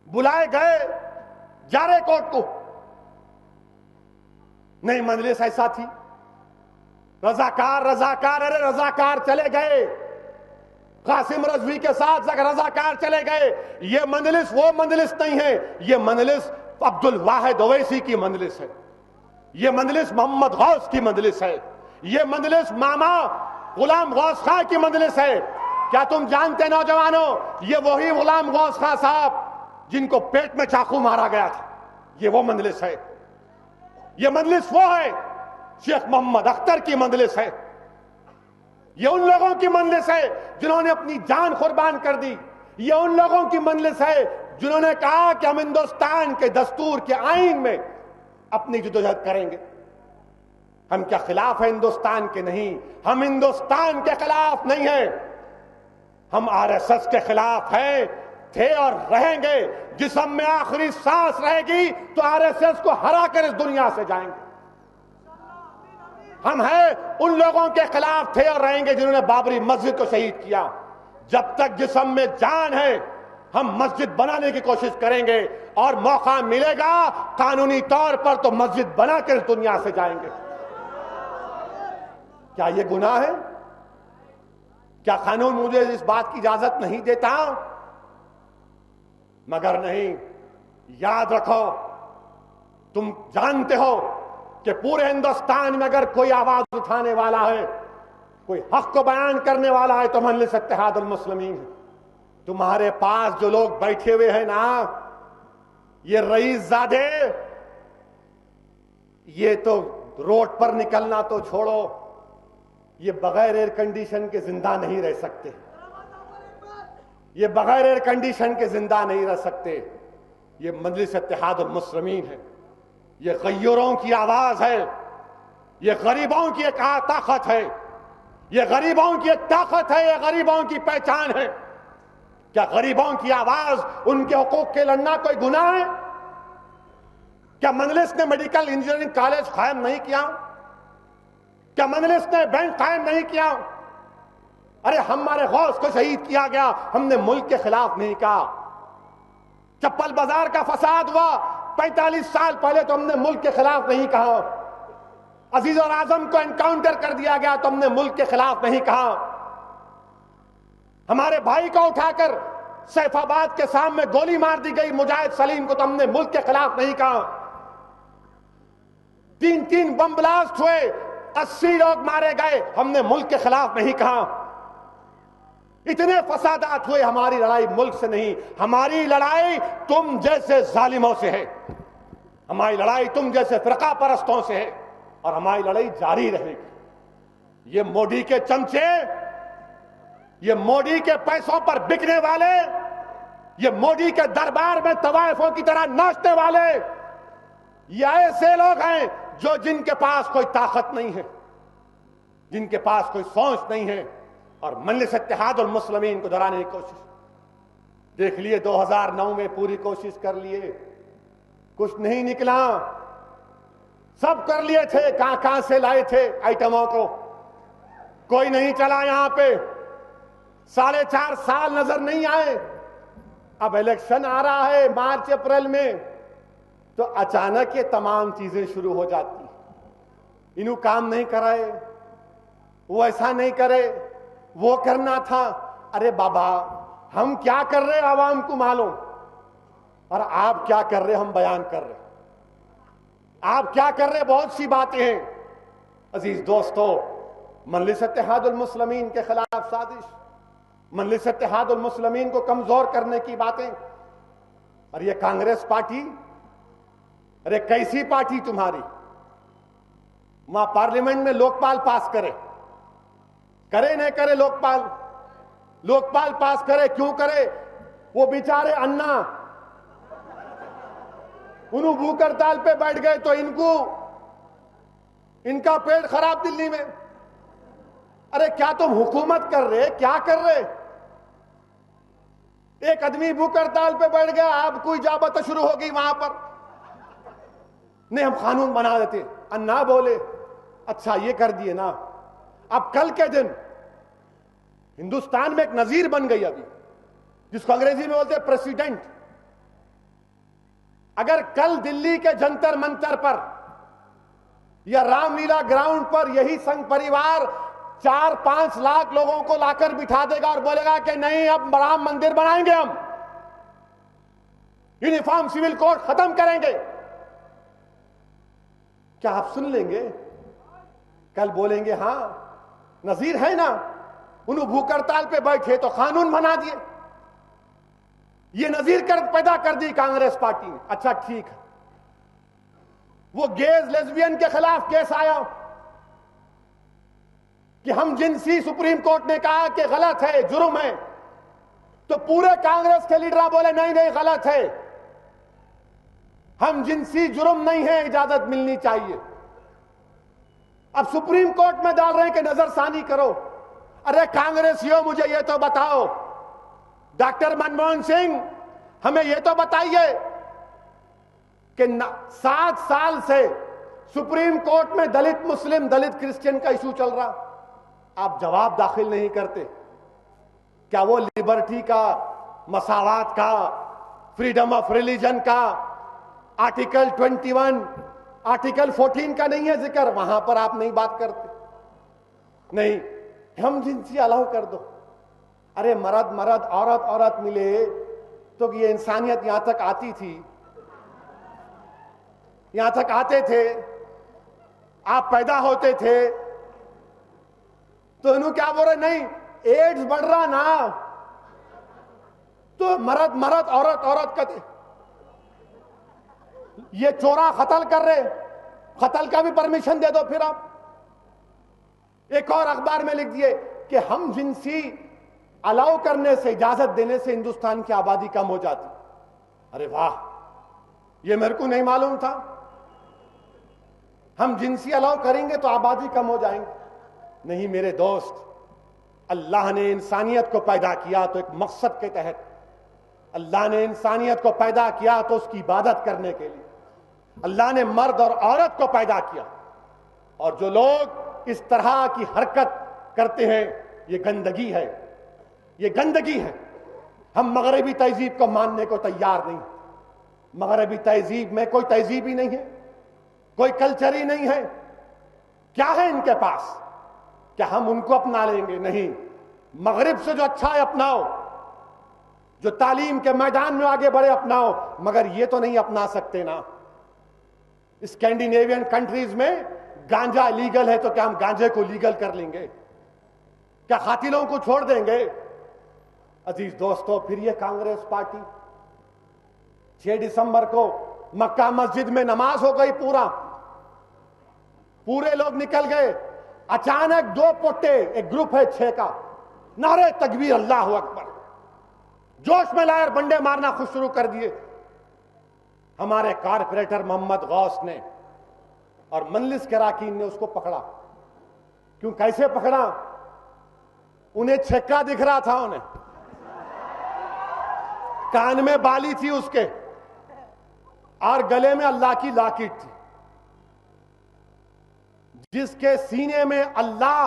بلائے گئے جا رہے کورٹ کو، نہیں مجلس ایسا تھی، رضاکار رضاکار، ارے رضاکار چلے گئے، قاسم رضوی کے ساتھ رضاکار چلے گئے۔ یہ مجلس وہ مجلس نہیں ہے، یہ مجلس عبد الواحد اویسی کی مجلس ہے، یہ مجلس محمد غوث کی مجلس ہے، یہ مجلس ماما غلام غوث خان کی مجلس ہے۔ کیا تم جانتے نوجوانوں، یہ وہی غلام غوث خان صاحب جن کو پیٹ میں چاقو مارا گیا تھا، یہ وہ مجلس ہے، یہ مجلس وہ ہے، شیخ محمد اختر کی مجلس ہے، یہ ان لوگوں کی مجلس ہے جنہوں نے اپنی جان قربان کر دی، یہ ان لوگوں کی مجلس ہے جنہوں نے کہا کہ ہم ہندوستان کے دستور کے آئین میں اپنی جدوجہد کریں گے. ہم کیا خلاف ہیں ہندوستان کے؟ نہیں، ہم ہندوستان کے خلاف نہیں ہیں، ہم آر ایس ایس کے خلاف ہیں، تھے اور رہیں گے. جسم میں آخری سانس رہے گی تو آر ایس ایس کو ہرا کر اس دنیا سے جائیں گے. ہم ہیں ان لوگوں کے خلاف، تھے اور رہیں گے جنہوں نے بابری مسجد کو شہید کیا. جب تک جسم میں جان ہے ہم مسجد بنانے کی کوشش کریں گے، اور موقع ملے گا قانونی طور پر تو مسجد بنا کر اس دنیا سے جائیں گے. کیا یہ گناہ ہے؟ کیا قانون مجھے اس بات کی اجازت نہیں دیتا؟ مگر نہیں. یاد رکھو، تم جانتے ہو کہ پورے ہندوستان میں اگر کوئی آواز اٹھانے والا ہے، کوئی حق کو بیان کرنے والا ہے تو مجلس اتحاد المسلمین ہے. تمہارے پاس جو لوگ بیٹھے ہوئے ہیں نا، یہ رئیس زادے، یہ تو روڈ پر نکلنا تو چھوڑو، یہ بغیر ایئر کنڈیشن کے زندہ نہیں رہ سکتے. یہ بغیر ایئر کنڈیشن کے زندہ نہیں رہ سکتے. یہ مجلس اتحاد المسلمین ہے، یہ غیوروں کی آواز ہے، یہ غریبوں کی ایک طاقت ہے، یہ غریبوں کی ایک طاقت ہے، یہ غریبوں کی پہچان ہے. کیا غریبوں کی آواز، ان کے حقوق کے لڑنا کوئی گناہ ہے؟ کیا مجلس نے میڈیکل انجینئرنگ کالج قائم نہیں کیا؟ کیا مجلس نے بینک قائم نہیں کیا؟ ارے ہمارے غوث کو شہید کیا گیا، ہم نے ملک کے خلاف نہیں کہا. چپل بازار کا فساد ہوا 45 سال پہلے تو ہم نے ملک کے خلاف نہیں کہا. عزیز اور اعظم کو انکاؤنٹر کر دیا گیا تو ہم نے ملک کے خلاف نہیں کہا. ہمارے بھائی کو اٹھا کر سیف آباد کے سامنے گولی مار دی گئی مجاہد سلیم کو تو ہم نے ملک کے خلاف نہیں کہا. 3 بم بلاسٹ ہوئے، 80 لوگ مارے گئے، ہم نے ملک کے خلاف نہیں کہا. اتنے فسادات ہوئے، ہماری لڑائی ملک سے نہیں، ہماری لڑائی تم جیسے ظالموں سے ہے، ہماری لڑائی تم جیسے فرقہ پرستوں سے ہے، اور ہماری لڑائی جاری رہے گی. یہ مودی کے چمچے، یہ مودی کے پیسوں پر بکنے والے، یہ مودی کے دربار میں طوائفوں کی طرح ناچنے والے، یہ ایسے لوگ ہیں جن کے پاس کوئی طاقت نہیں ہے، جن کے پاس کوئی سوچ نہیں ہے، اور مجلس اتحاد المسلمین کو درانے کی کوشش. دیکھ لیے 2009 میں پوری کوشش کر لیے، کچھ نہیں نکلا. سب کر لیے تھے، کہاں سے لائے تھے آئٹموں کو، کوئی نہیں چلا. یہاں پہ 4.5 سال نظر نہیں آئے. اب الیکشن آ رہا ہے مارچ اپریل میں، تو اچانک یہ تمام چیزیں شروع ہو جاتی. انہوں کام نہیں کرائے، وہ ایسا نہیں کرے، وہ کرنا تھا. ارے بابا، ہم کیا کر رہے عوام کو معلوم، اور آپ کیا کر رہے ہم بیان کر رہے. آپ کیا کر رہے بہت سی باتیں ہیں. عزیز دوستو، مجلس اتحاد المسلمین کے خلاف سازش، مجلس اتحاد المسلمین کو کمزور کرنے کی باتیں. اور یہ کانگریس پارٹی، ارے کیسی پارٹی تمہاری؟ وہاں پارلیمنٹ میں لوک پال پاس کرے نہیں کرے، لوک پال پاس کرے، کیوں کرے؟ وہ بیچارے انا انہوں بھوک ہڑتال پہ بیٹھ گئے تو ان کا پیٹ خراب دلی میں. ارے کیا تم حکومت کر رہے، کیا کر رہے؟ ایک آدمی بھوک ہڑتال پہ بیٹھ گیا، آپ کو اجابت شروع ہوگی وہاں پر. نہیں ہم قانون بنا دیتے. انا بولے اچھا یہ کر دیے نا. اب کل کے دن ہندوستان میں ایک نظیر بن گئی ابھی، جس کو انگریزی میں بولتے ہیں پریسیڈنٹ. اگر کل دلی کے جنتر منتر پر یا رام لیلا گراؤنڈ پر یہی سنگھ پریوار 4-5 لاکھ لوگوں کو لا کر بٹھا دے گا اور بولے گا کہ نہیں اب رام مندر بنائیں گے، ہم یونیفارم سول کوڈ ختم کریں گے، کیا آپ سن لیں گے؟ کل بولیں گے ہاں نظیر ہے نا، انہوں بھوک ہڑتال پہ بیٹھے تو قانون بنا دیے. یہ نظیر پیدا کر دی کانگریس پارٹی نے. اچھا ٹھیک ہے، وہ گیز لیزبین کے خلاف کیس آیا کہ ہم جنسی، سپریم کورٹ نے کہا کہ غلط ہے، جرم ہے. تو پورے کانگریس کے لیڈر بولے نہیں نہیں غلط ہے, ہم جنسی جرم نہیں ہے, اجازت ملنی چاہیے. اب سپریم کورٹ میں ڈال رہے ہیں کہ نظر ثانی کرو. ارے کانگریسیوں مجھے یہ تو بتاؤ, ڈاکٹر منموہن سنگھ ہمیں یہ تو بتائیے کہ 7 سال سے سپریم کورٹ میں دلت مسلم دلت کرسچن کا ایشو چل رہا, آپ جواب داخل نہیں کرتے. کیا وہ لبرٹی کا, مساوات کا, فریڈم آف ریلیجن کا, آرٹیکل 21, آرٹیکل 14 کا نہیں ہے ذکر؟ وہاں پر آپ نہیں بات کرتے. نہیں, ہم جنسی الاؤ کر دو. ارے مرد مرد, عورت عورت ملے تو یہ انسانیت یہاں تک آتی تھی, یہاں تک آتے تھے, آپ پیدا ہوتے تھے. تو انہوں کیا بول رہے, نہیں ایڈز بڑھ رہا نا, تو مرد مرد عورت عورت کہتے. یہ چورا قتل کر رہے, قتل کا بھی پرمیشن دے دو. پھر آپ ایک اور اخبار میں لکھ دیے کہ ہم جنسی الاؤ کرنے سے, اجازت دینے سے ہندوستان کی آبادی کم ہو جاتی. ارے واہ, یہ میرے کو نہیں معلوم تھا. ہم جنسی الاؤ کریں گے تو آبادی کم ہو جائیں گے. نہیں میرے دوست, اللہ نے انسانیت کو پیدا کیا تو ایک مقصد کے تحت, اللہ نے انسانیت کو پیدا کیا تو اس کی عبادت کرنے کے لیے. اللہ نے مرد اور عورت کو پیدا کیا, اور جو لوگ اس طرح کی حرکت کرتے ہیں یہ گندگی ہے, یہ گندگی ہے. ہم مغربی تہذیب کو ماننے کو تیار نہیں. مغربی تہذیب میں کوئی تہذیب ہی نہیں ہے, کوئی کلچر ہی نہیں ہے. کیا ہے ان کے پاس؟ کیا ہم ان کو اپنا لیں گے؟ نہیں. مغرب سے جو اچھا ہے اپناؤ, جو تعلیم کے میدان میں آگے بڑھے اپناؤ, مگر یہ تو نہیں اپنا سکتے نا. اسکینڈینیوین کنٹریز میں گانجا لیگل ہے, تو کیا ہم گانجے کو لیگل کر لیں گے؟ کیا قاتلوں کو چھوڑ دیں گے؟ عزیز دوستو, پھر یہ کانگریس پارٹی 6 دسمبر کو مکہ مسجد میں نماز ہو گئی, پورے لوگ نکل گئے. اچانک 2 پوٹے, ایک گروپ ہے 6 کا, نعرے تکبیر اللہ اکبر, جوش میں لائر بنڈے مارنا خود شروع کر دیے. ہمارے کارپوریٹر محمد غوث نے اور مجلس کے اراکین نے اس کو پکڑا. کیوں, کیسے پکڑا؟ انہیں چھکا دکھ رہا تھا, انہیں کان میں بالی تھی اس کے, اور گلے میں اللہ کی لاکٹ تھی. جس کے سینے میں اللہ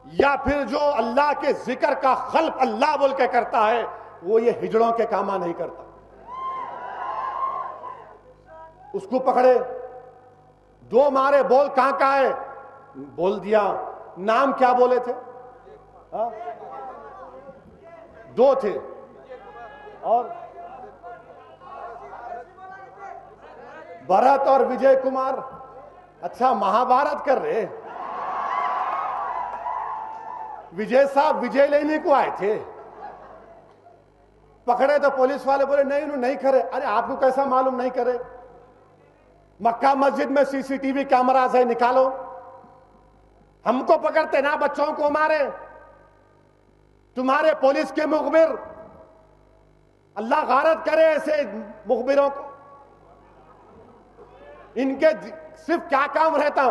یا پھر جو اللہ کے ذکر کا خلق اللہ بول کے کرتا ہے, وہ یہ ہجڑوں کے کاما نہیں کرتا. اس کو پکڑے, 2 مارے, بول کہاں کا ہے, بول دیا. نام کیا بولے تھے؟ 2 تھے, اور بھرت اور وجے کمار. اچھا, مہابھارت کر رہے. وجے صاحب وجے لینے کو آئے تھے, پکڑے تو پولیس والے بولے نہیں انہوں نہیں کرے. ارے آپ کو کیسا معلوم نہیں کرے؟ مکہ مسجد میں CCTV کیمراز ہے, نکالو. ہم کو پکڑتے نا, بچوں کو مارے. تمہارے پولیس کے مخبر, اللہ غارت کرے ایسے مخبروں کو. ان کے صرف کیا کام رہتا؟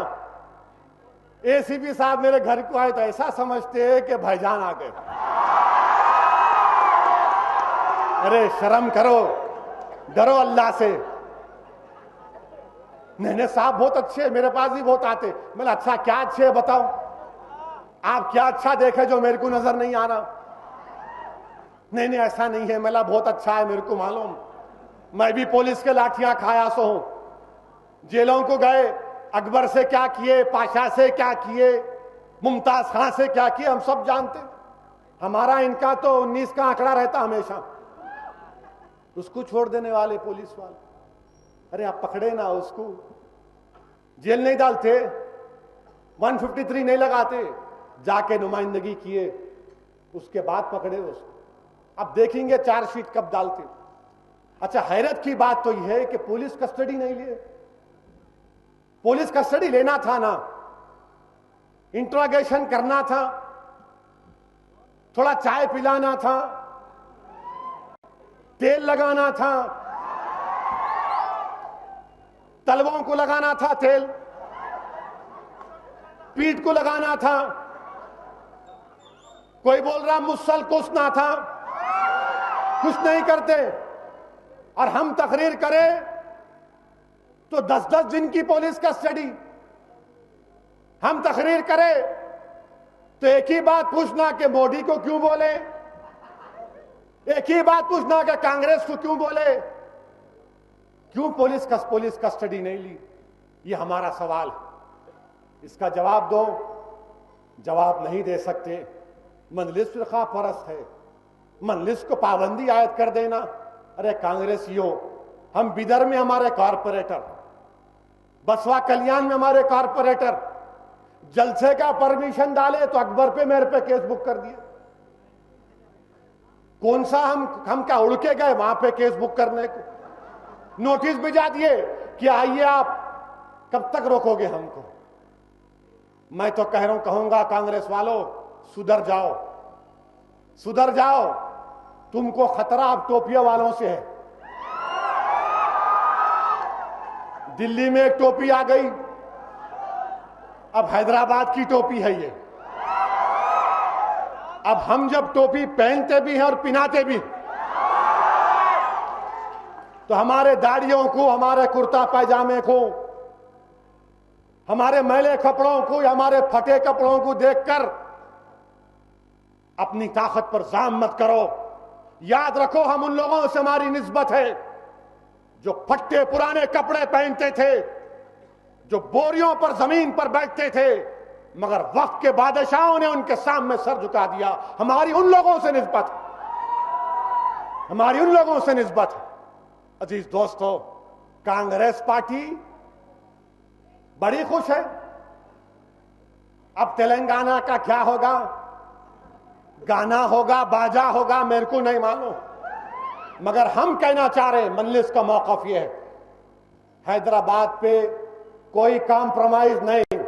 ACP صاحب میرے گھر کو آئے تو ایسا سمجھتے ہیں کہ بھائی جان آ گئے. ارے شرم کرو, ڈرو اللہ سے. نہیں صاحب بہت اچھے, میرے پاس بھی بہت آتے. میں نے اچھا کیا اچھے ہے بتاؤ, آپ کیا اچھا دیکھے جو میرے کو نظر نہیں آ رہا؟ نہیں ایسا نہیں ہے, میرا بہت اچھا ہے, میرے کو معلوم. میں بھی پولیس کے لاٹھیاں کھایا سو ہوں. جیلوں کو گئے, اکبر سے کیا کیے, پاشا سے کیا کیے, ممتاز خان سے کیا کیے, ہم سب جانتے. ہمارا ان کا تو 19 کا آنکڑا رہتا ہمیشہ. اس کو چھوڑ دینے والے پولیس والے. ارے آپ پکڑے نا اس کو, جیل نہیں ڈالتے, 153 نہیں لگاتے, جا کے نمائندگی کیے, اس کے بعد پکڑے اس کو. اب دیکھیں گے 4 شیٹ کب ڈالتے. اچھا, حیرت کی بات تو یہ ہے کہ پولیس کسٹڈی نہیں لیے. پولیس کسٹڈی لینا تھا نا, انٹروگیشن کرنا تھا, تھوڑا چائے پلانا تھا, تیل لگانا تھا، تلووں کو لگانا تھا تیل، پیٹھ کو لگانا تھا، کوئی بول رہا مسل کسنا تھا، کچھ نہیں کرتے. اور ہم تقریر کریں تو 10 دن کی پولیس کسٹڈی. ہم تقریر کریں تو ایک ہی بات پوچھنا کہ مودی کو کیوں بولے، ایک ہی بات پوچھنا کہ کانگریس کو کیوں بولے، کیوں پولیس کسٹڈی نہیں لی. یہ ہمارا سوال ہے. اس کا جواب دو. جواب نہیں دے سکتے. مجلس فرقہ پرست ہے، مجلس کو پابندی عائد کر دینا. ارے کانگریسیوں، ہم بیدر میں ہمارے کارپوریٹر، بسوا کلیان میں ہمارے کارپوریٹر جلسے کا پرمیشن ڈالے تو اکبر پہ میرے پہ کیس بک کر دیا. کون سا ہم کیا اڑ کے گئے وہاں پہ کیس بک کرنے کو؟ نوٹس بھیجا دیے کہ آئیے آپ کب تک روکو گے ہم کو. میں تو کہوں گا کانگریس والوں سدھر جاؤ، سدھر جاؤ. تم کو خطرہ اب ٹوپیوں والوں سے ہے. دلی میں ایک ٹوپی آ گئی، اب حیدرآباد کی ٹوپی ہے یہ. اب ہم جب ٹوپی پہنتے بھی ہیں اور پہناتے بھی تو ہمارے داڑھیوں کو، ہمارے کرتا پائجامے کو، ہمارے میلے کپڑوں کو یا ہمارے پھٹے کپڑوں کو دیکھ کر اپنی طاقت پر زام مت کرو. یاد رکھو ہم ان لوگوں سے ہماری نسبت ہے جو پھٹے پرانے کپڑے پہنتے تھے، جو بوریوں پر زمین پر بیٹھتے تھے، مگر وقت کے بادشاہوں نے ان کے سامنے سر جھکا دیا. ہماری ان لوگوں سے نسبت ہے، ہماری ان لوگوں سے نسبت ہے. عزیز دوستو، کانگریس پارٹی بڑی خوش ہے. اب تلنگانہ کا کیا ہوگا؟ گانا ہوگا، باجا ہوگا، میرے کو نہیں معلوم، مگر ہم کہنا چاہ رہے ہیں مجلس کا موقف یہ ہے، حیدرآباد پہ کوئی کمپرومائز نہیں.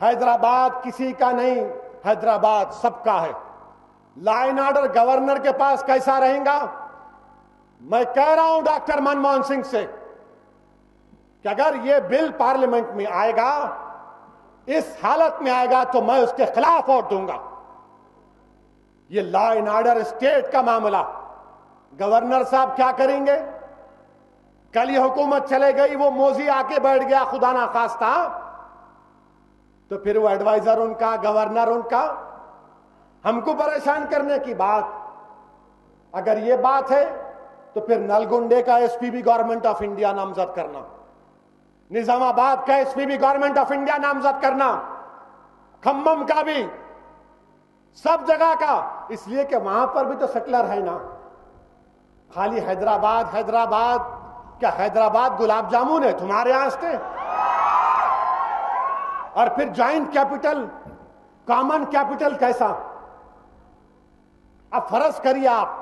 حیدرآباد کسی کا نہیں، حیدرآباد سب کا ہے. لا اینڈ آرڈر گورنر کے پاس کیسا رہے گا؟ میں کہہ رہا ہوں ڈاکٹر منموہن سنگھ سے کہ اگر یہ بل پارلیمنٹ میں آئے گا، اس حالت میں آئے گا تو میں اس کے خلاف ووٹ دوں گا. یہ لا اینڈ آرڈر اسٹیٹ کا معاملہ. گورنر صاحب کیا کریں گے؟ کل یہ حکومت چلے گئی، وہ موزی آ کے بیٹھ گیا خدا نہ خواستہ، تو پھر وہ ایڈوائزر ان کا، گورنر ان کا، ہم کو پریشان کرنے کی بات. اگر یہ بات ہے تو پھر نلگنڈے کا ایس پی بھی گورنمنٹ آف انڈیا نامزد کرنا، نظام آباد کا ایس پی بھی گورنمنٹ آف انڈیا نامزد کرنا، کھمم کا بھی، سب جگہ کا. اس لیے کہ وہاں پر بھی تو سیٹلر ہے نا. خالی حیدرآباد حیدرآباد کیا حیدرآباد گلاب جامن ہے تمہارے یہاں سے؟ اور پھر جوائنٹ کیپٹل، کامن کیپٹل کیسا؟ اب فرض کریے، آپ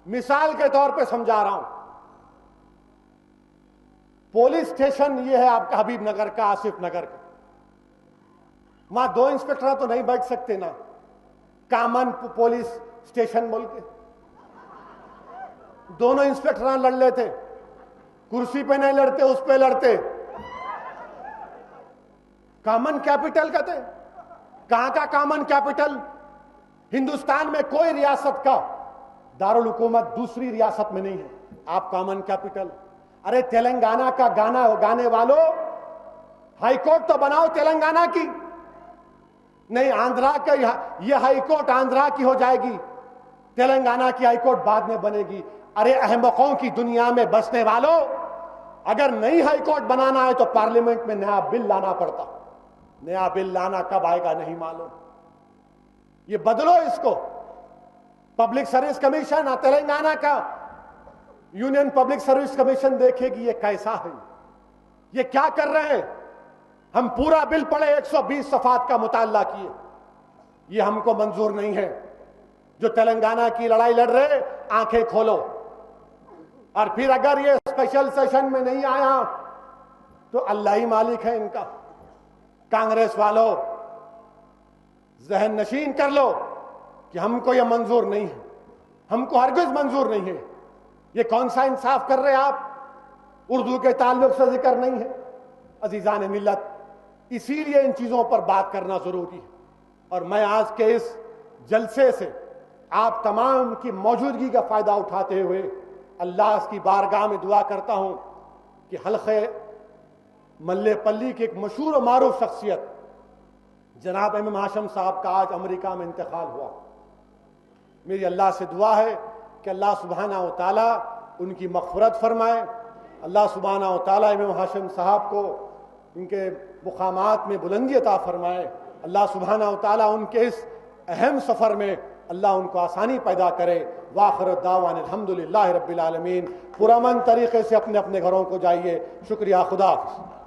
مثال کے طور پہ سمجھا رہا ہوں، پولیس اسٹیشن یہ ہے آپ کا حبیب نگر کا، آصف نگر کا. وہاں 2 انسپکٹر تو نہیں بیٹھ سکتے نا، کامن پولیس اسٹیشن بول کے. دونوں انسپکٹر لڑ لیتے، کرسی پہ نہیں لڑتے، اس پہ لڑتے. کامن کیپٹل کہتے. کہاں کا کامن کیپٹل؟ ہندوستان میں کوئی ریاست کا دارالحکومت دوسری ریاست میں نہیں ہے. آپ کامن کیپٹل. ارے تلنگانہ کا گانے والوں، ہائی کورٹ تو بناؤ تلنگانہ کی. نہیں، آندھرا کا یہ ہائی کورٹ آندھرا کی ہو جائے گی، تلنگانہ کی ہائی کورٹ بعد میں بنے گی. ارے احمقوں کی دنیا میں بسنے والوں، اگر نئی ہائی کورٹ بنانا ہے تو پارلیمنٹ میں نیا بل لانا پڑتا. نیا بل لانا کب آئے گا نہیں معلوم. یہ بدلو اس کو. پبلک سروس کمیشن تلنگانہ کا، یونین پبلک سروس کمیشن دیکھے گی یہ کیسا ہے، یہ کیا کر رہے ہیں. ہم پورا بل پڑھے، 120 صفحات کا مطالعہ کیے. یہ ہم کو منظور نہیں ہے. جو تلنگانہ کی لڑائی لڑ رہے، آنکھیں کھولو. اور پھر اگر یہ اسپیشل سیشن میں نہیں آیا تو اللہ ہی مالک ہے ان کا. کانگریس والوں ذہن نشین کر لو کہ ہم کو یہ منظور نہیں ہے. ہم کو ہرگز منظور نہیں ہے۔ یہ کون سا انصاف کر رہے آپ؟ اردو کے تعلق سے ذکر نہیں ہے۔ عزیزان ملت، اسی لیے ان چیزوں پر بات کرنا ضروری ہے، اور میں آج کے اس جلسے سے آپ تمام کی موجودگی کا فائدہ اٹھاتے ہوئے اللہ کی بارگاہ میں دعا کرتا ہوں کہ حلقے ملے پلی کی ایک مشہور و معروف شخصیت جناب امام ہاشم صاحب کا آج امریکہ میں انتقال ہوا۔ میری اللہ سے دعا ہے کہ اللہ سبحانہ و تعالیٰ ان کی مغفرت فرمائے، اللہ سبحانہ و تعالیٰ امام ہاشم صاحب کو ان کے مقامات میں بلندی عطا فرمائے، اللہ سبحانہ و تعالیٰ ان کے اس اہم سفر میں اللہ ان کو آسانی پیدا کرے۔ وآخر الدعوان الحمدللہ رب العالمین۔ پرامن طریقے سے اپنے اپنے گھروں کو جائیے۔ شکریہ، خدا حافظ۔